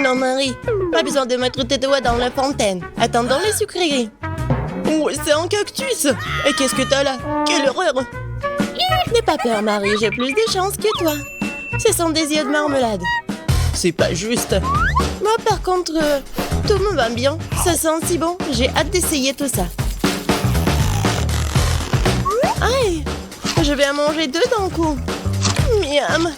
Non, Marie, pas besoin de mettre tes doigts dans la fontaine. Attendons les sucreries. Oh, c'est un cactus! Et qu'est-ce que t'as là? Quelle horreur! N'aie pas peur, Marie, j'ai plus de chance que toi. Ce sont des yeux de marmelade. C'est pas juste. Moi, par contre, tout me va bien. Ça sent si bon. J'ai hâte d'essayer tout ça. Aïe! Je vais en manger 2 d'un coup. Miam!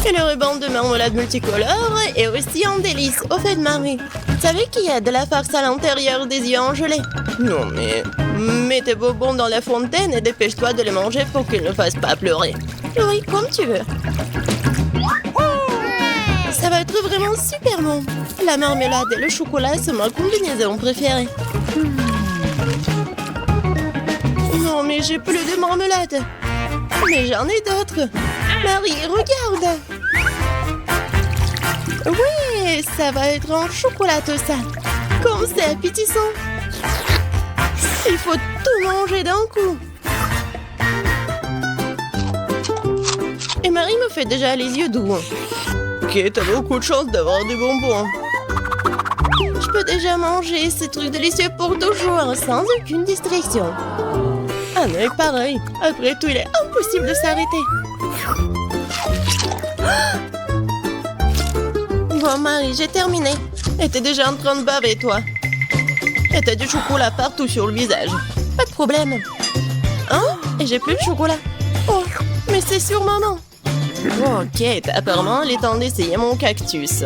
Et le ruban de marmelade multicolore est aussi un délice. Au fait, Marie, tu savais qu'il y a de la farce à l'intérieur des yeux en gelée? Non, mais Mets tes bonbons dans la fontaine et dépêche-toi de les manger pour qu'ils ne fassent pas pleurer. Oui, comme tu veux. Ça va être vraiment super bon. La marmelade et le chocolat sont ma combinaison préférée. Non, mais j'ai plus de marmelade. Mais j'en ai d'autres. Marie, regarde. Oui, ça va être en chocolat tout ça. Comme c'est appétissant. Il faut tout manger d'un coup. Et Marie me fait déjà les yeux doux. Ok, t'as beaucoup de chance d'avoir des bonbons. Je peux déjà manger ces trucs délicieux pour toujours, sans aucune distraction. Ah non, et pareil. Après tout, il est impossible de s'arrêter. Bon, Marie, j'ai terminé. Et t'es déjà en train de baver, toi. Et t'as du chocolat partout sur le visage. Pas de problème. Hein? Et j'ai plus de chocolat. Oh, mais c'est sur maman. Ok, apparemment, il est temps d'essayer mon cactus.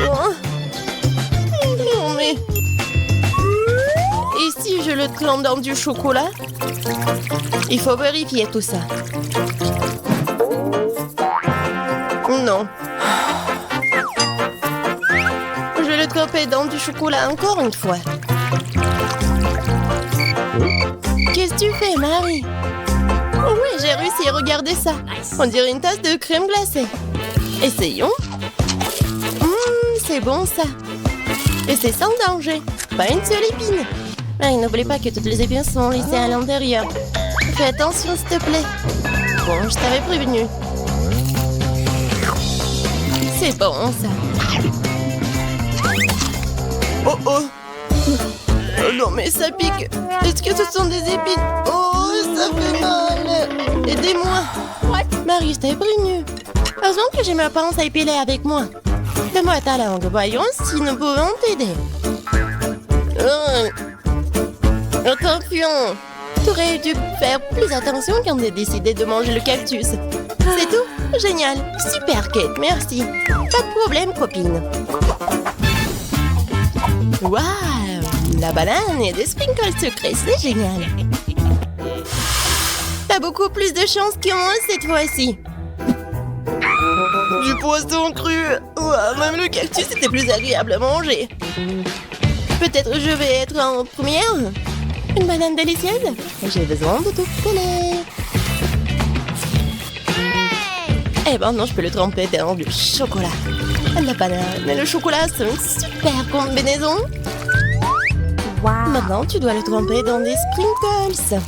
Oh. Non, mais... Et si je le trempe dans du chocolat? Il faut vérifier tout ça. Non. Je vais le tremper dans du chocolat encore une fois. Qu'est-ce que tu fais, Marie? Oh oui, j'ai réussi, regardez ça. On dirait une tasse de crème glacée. Essayons. C'est bon ça. Et c'est sans danger. Pas une seule épine. Marie, n'oublie pas que toutes les épines sont laissées à l'intérieur. Fais attention, s'il te plaît. Bon, je t'avais prévenu. C'est bon ça. Oh oh. Oh non, mais ça pique. Est-ce que ce sont des épines? Oh, ça fait mal. Aidez-moi. Marie, je t'avais prévenu. Heureusement que j'ai ma pince à épiler avec moi. Fais-moi ta langue, voyons si nous pouvons t'aider. Attention. Tu aurais dû faire plus attention quand t'as décidé de manger le cactus. C'est tout? Génial. Super, Kate, merci. Pas de problème, copine. Waouh! La banane et des sprinkles sucrés, c'est génial. T'as beaucoup plus de chance que moi cette fois-ci. Du poisson cru. Ouah, même le cactus était plus agréable à manger. Peut-être je vais être en première. Une banane délicieuse. J'ai besoin de tout coller. Eh ben non, je peux le tremper dans du chocolat. La banane et le chocolat, c'est une super combinaison. Wow. Maintenant, tu dois le tremper dans des sprinkles.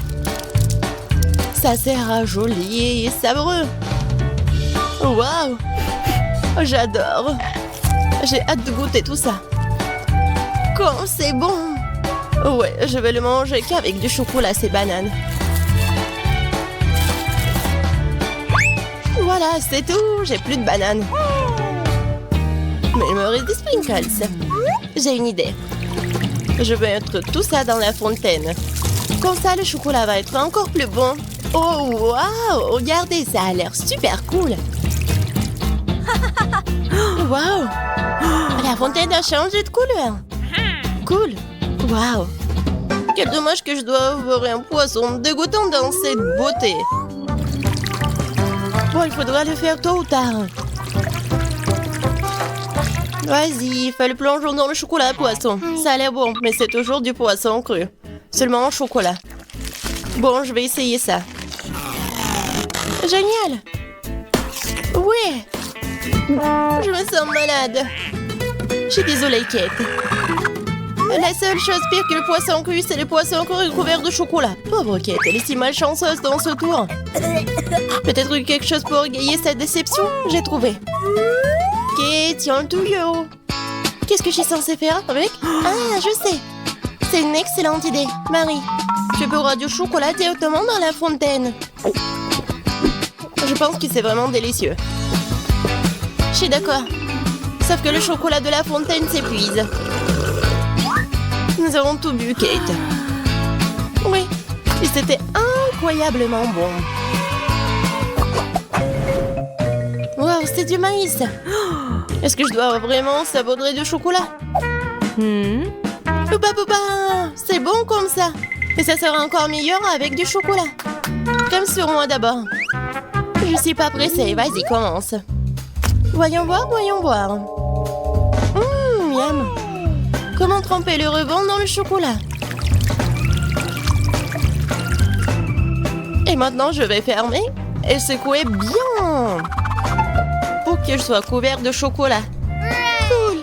Ça sera joli et savoureux. Waouh! J'adore. J'ai hâte de goûter tout ça. Comme c'est bon! Ouais, je vais le manger qu'avec du chocolat, ces bananes. Voilà, c'est tout. J'ai plus de bananes. Mais il me reste des sprinkles. J'ai une idée. Je vais mettre tout ça dans la fontaine. Comme ça, le chocolat va être encore plus bon. Oh, waouh! Regardez, ça a l'air super cool. Waouh! La fontaine a changé de couleur. Cool. Waouh! Quel dommage que je dois avoir un poisson dégoûtant dans cette beauté. Bon, il faudra le faire tôt ou tard. Vas-y, fais le plongeon dans le chocolat poisson. Ça a l'air bon, mais c'est toujours du poisson cru. Seulement en chocolat. Bon, je vais essayer ça. Génial! Oui! Je me sens malade. Je suis désolée, Kate. La seule chose pire que le poisson cru, c'est le poisson cru recouvert de chocolat. Pauvre Kate, elle est si malchanceuse dans ce tour. Peut-être quelque chose pour égayer cette déception? J'ai trouvé. Kate, tiens le tuyau. Qu'est-ce que je suis censée faire avec? Ah, je sais. C'est une excellente idée. Marie, tu peux du chocolat directement dans la fontaine. Je pense que c'est vraiment délicieux. Je suis d'accord. Sauf que le chocolat de la fontaine s'épuise. Nous avons tout bu, Kate. Oui, et c'était incroyablement bon. Wow, c'est du maïs. Est-ce que je dois vraiment savourer du chocolat? Poupa, poupa, c'est bon comme ça. Et ça sera encore meilleur avec du chocolat. Comme sur moi d'abord. Je suis pas pressée. Vas-y, commence. Voyons voir, voyons voir. Miam. Comment tremper le rebond dans le chocolat? Et maintenant, je vais fermer et secouer bien pour que je sois couvert de chocolat. Cool.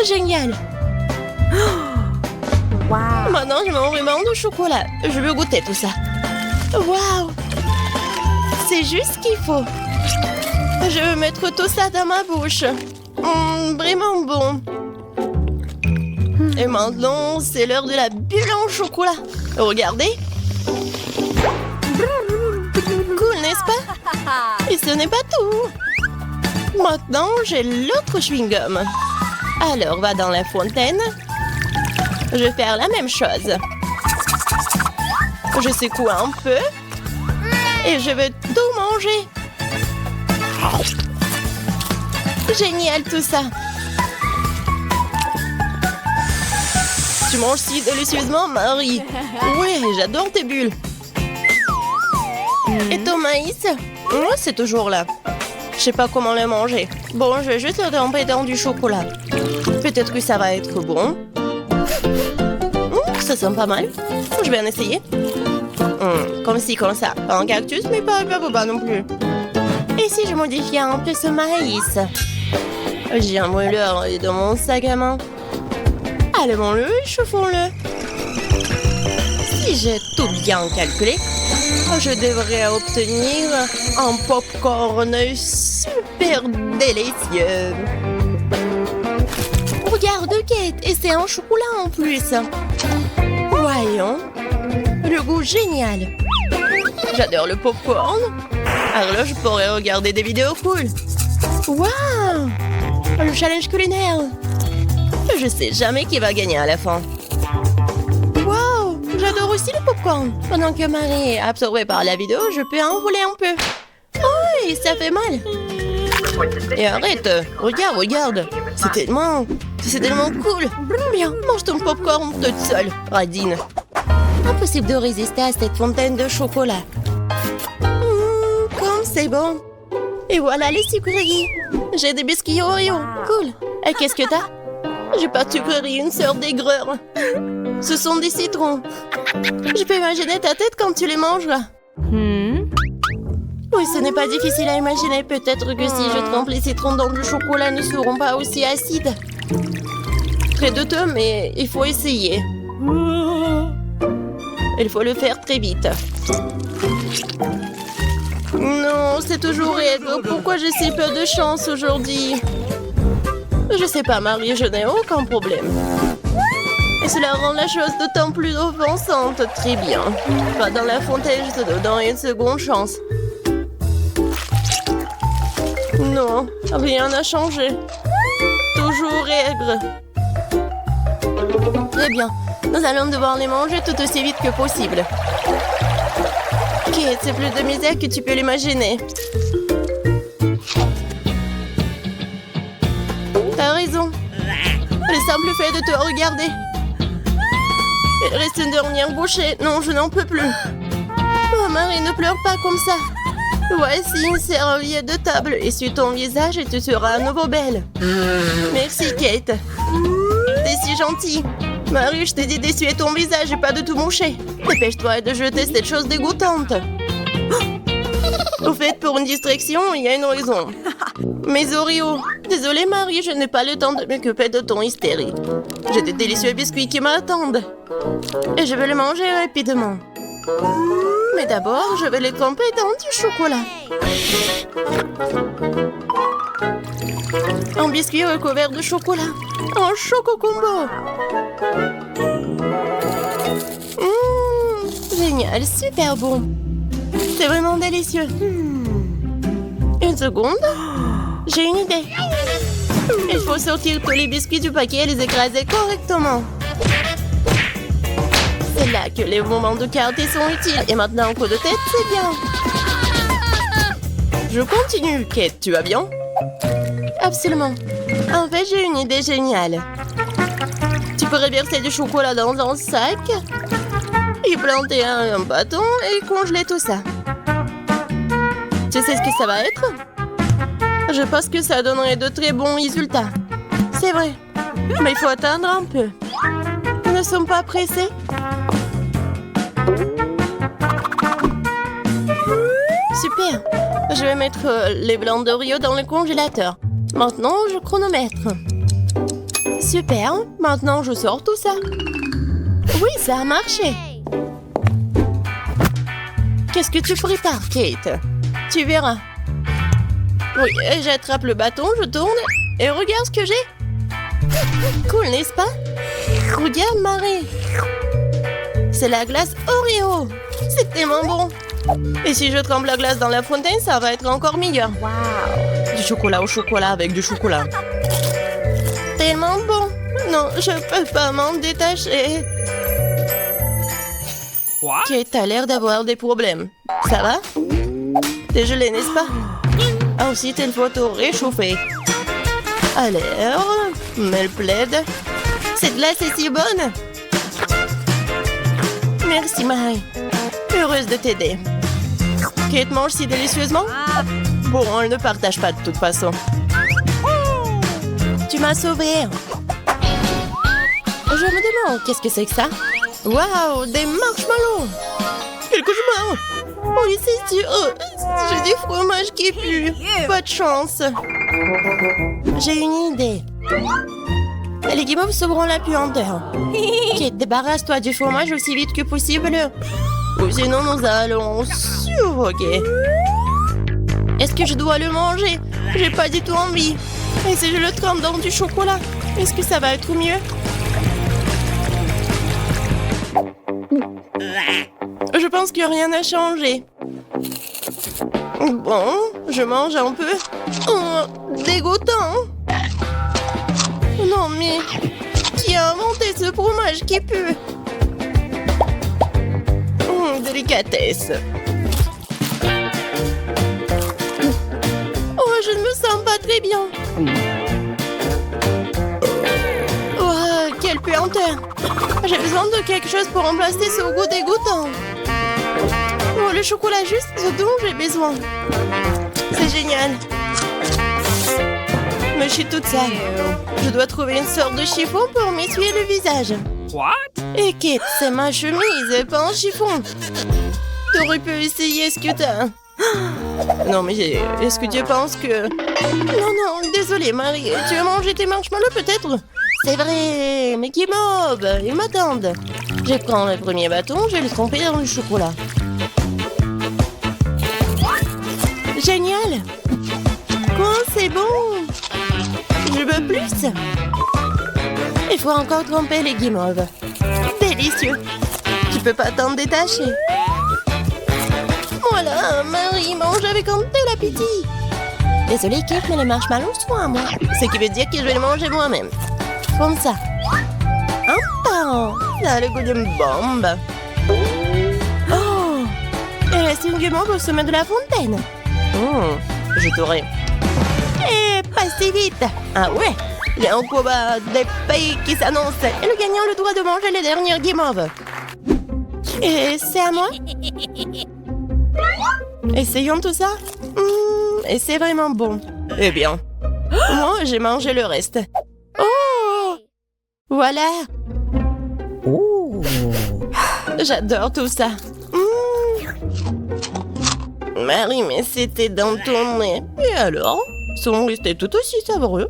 Génial. Wow. Maintenant, je m'en vraiment de chocolat. Je veux goûter tout ça. Waouh. C'est juste ce qu'il faut. Je veux mettre tout ça dans ma bouche. Vraiment bon. Et maintenant, c'est l'heure de la bulle en chocolat. Regardez. Cool, n'est-ce pas? Et ce n'est pas tout. Maintenant, j'ai l'autre chewing-gum. Alors, va dans la fontaine. Je vais faire la même chose. Je secoue un peu. Et je vais tout manger. Génial tout ça. Tu manges si délicieusement, Marie. Oui, j'adore tes bulles. Et ton maïs? Moi, c'est toujours là. Je sais pas comment le manger. Bon, je vais juste le tremper dans du chocolat. Peut-être que ça va être bon. Ça sent pas mal. Je vais en essayer. Comme ci, comme ça. Pas un cactus, mais pas non plus. Et si je modifiais un peu ce maïs? J'ai un mouleur dans mon sac à main. Allumons-le et chauffons-le. Si j'ai tout bien calculé, je devrais obtenir un popcorn super délicieux. Regarde, Kate, et c'est un chocolat en plus. Voyons. Le goût génial. J'adore le popcorn. Alors là, je pourrais regarder des vidéos cool. Waouh! Le challenge culinaire. Je sais jamais qui va gagner à la fin. Waouh! J'adore aussi le popcorn. Pendant que Marie est absorbée par la vidéo, je peux en voler un peu. Oh, ça fait mal. Et arrête. Regarde. C'est tellement cool. Bien, mange ton popcorn toute seule, Radine. Impossible de résister à cette fontaine de chocolat. Comme c'est bon. Et voilà les sucreries. J'ai des biscuits Oreo. Cool. Et qu'est-ce que t'as? J'ai pas de sucrerie, une sœur d'aigreur. Ce sont des citrons. Je peux imaginer ta tête quand tu les manges. Oui, ce n'est pas difficile à imaginer. Peut-être que si je trempe les citrons dans du chocolat, ne seront pas aussi acides. Très douteux, mais il faut essayer. Il faut le faire très vite. Non, c'est toujours Edgar. Pourquoi j'ai si peu de chance aujourd'hui? Je sais pas, Marie, je n'ai aucun problème. Et cela rend la chose d'autant plus offensante. Très bien. Va dans la fontaine, je te donne une seconde chance. Non, rien n'a changé. Toujours aigre. Très bien. Nous allons devoir les manger tout aussi vite que possible. Kate, c'est plus de misère que tu peux l'imaginer. T'as raison. Le simple fait de te regarder. Il reste une dernière bouchée. Non, je n'en peux plus. Oh, Marie, ne pleure pas comme ça. Voici une serviette de table. Essuie ton visage et tu seras à nouveau belle. Merci, Kate. T'es si gentille. Marie, je t'ai dit d'essuyer ton visage et pas de tout moucher. Dépêche-toi de jeter cette chose dégoûtante. Au fait, pour une distraction, il y a une raison. Mes Oreos. Désolée, Marie, je n'ai pas le temps de m'occuper de ton hystérie. J'ai des délicieux biscuits qui m'attendent. Et je vais les manger rapidement. Mais d'abord, je vais les tremper dans du chocolat. Un biscuit recouvert de chocolat. Un choco combo. Génial, super bon. C'est vraiment délicieux. Une seconde. J'ai une idée. Il faut sortir tous les biscuits du paquet et les écraser correctement. C'est là que les moments de quartier sont utiles. Et maintenant, un coup de tête, c'est bien. Je continue. Kate, tu vas bien? Absolument. En fait, j'ai une idée géniale. Tu pourrais verser du chocolat dans un sac y planter un bâton et congeler tout ça. Tu sais ce que ça va être? Je pense que ça donnerait de très bons résultats. C'est vrai. Mais il faut attendre un peu. Nous ne sommes pas pressés. Super. Je vais mettre les blancs d'Oreo dans le congélateur. Maintenant, je chronomètre. Super. Maintenant, je sors tout ça. Oui, ça a marché. Qu'est-ce que tu prépares, Kate? Tu verras. Oui, j'attrape le bâton, je tourne et regarde ce que j'ai. Cool, n'est-ce pas? Regarde, Marie. C'est la glace Oreo. C'est tellement bon. Et si je trempe la glace dans la fontaine, ça va être encore meilleur. Wow. Du chocolat au chocolat avec du chocolat. Tellement bon. Non, je peux pas m'en détacher. What? Kate a l'air d'avoir des problèmes. Ça va? T'es gelé, n'est-ce pas? Ensuite, il faut tout réchauffer. Alors, mets le plaid. Cette glace est si bonne. Merci, Marie. Heureuse de t'aider. Kate mange si délicieusement. Bon, elle ne partage pas de toute façon. Tu m'as sauvée. Je me demande, qu'est-ce que c'est que ça? Waouh, des marshmallows. Quel cauchemar. Oui, c'est sûr. J'ai du fromage qui pue. Pas de chance. J'ai une idée. Les guimauves sauveront la puanteur. Kate, débarrasse-toi du fromage aussi vite que possible. Ou sinon, nous allons suffoquer. Est-ce que je dois le manger? J'ai pas du tout envie. Et si je le trempe dans du chocolat, est-ce que ça va être mieux? Je pense que rien n'a changé. Bon, je mange un peu. Oh, dégoûtant. Non mais, qui a inventé ce fromage qui pue? Délicatesse. Oh, je ne me sens pas très bien. Oh, quelle puanteur. J'ai besoin de quelque chose pour remplacer ce goût dégoûtant. Oh, le chocolat juste ce dont j'ai besoin. C'est génial. Mais je suis toute sale. Je dois trouver une sorte de chiffon pour m'essuyer le visage. What? Et Kate, c'est ma chemise, pas un chiffon. T'aurais pu essayer ce que t'as. Non, mais est-ce que tu penses que... Non, désolée, Marie. Tu as mangé tes marshmallows, peut-être? C'est vrai, mais qui mob, ils m'attendent. Je prends le premier bâton, je vais le tremper dans le chocolat. Génial. Quoi, c'est bon. Je veux plus. Il faut encore tremper les guimauves. Délicieux. Tu peux pas t'en détacher. Voilà, Marie mange avec un tel appétit. Désolée, Kate, mais les marshmallows sont à moi. Ce qui veut dire que je vais les manger moi-même. Comme ça. Ça a le goût d'une bombe. Oh, il reste une guimauve au sommet de la fontaine. Je t'aurai. Et pas si vite. Ah ouais, il y a un combat des pays qui s'annonce. Et le gagnant a le droit de manger les dernières guimauves. Et c'est à moi. Essayons tout ça. Et c'est vraiment bon. Eh bien, moi, j'ai mangé le reste. Oh, voilà. Oh. J'adore tout ça. Marie, mais c'était dans ton nez. Et alors? Sont restés tout aussi savoureux.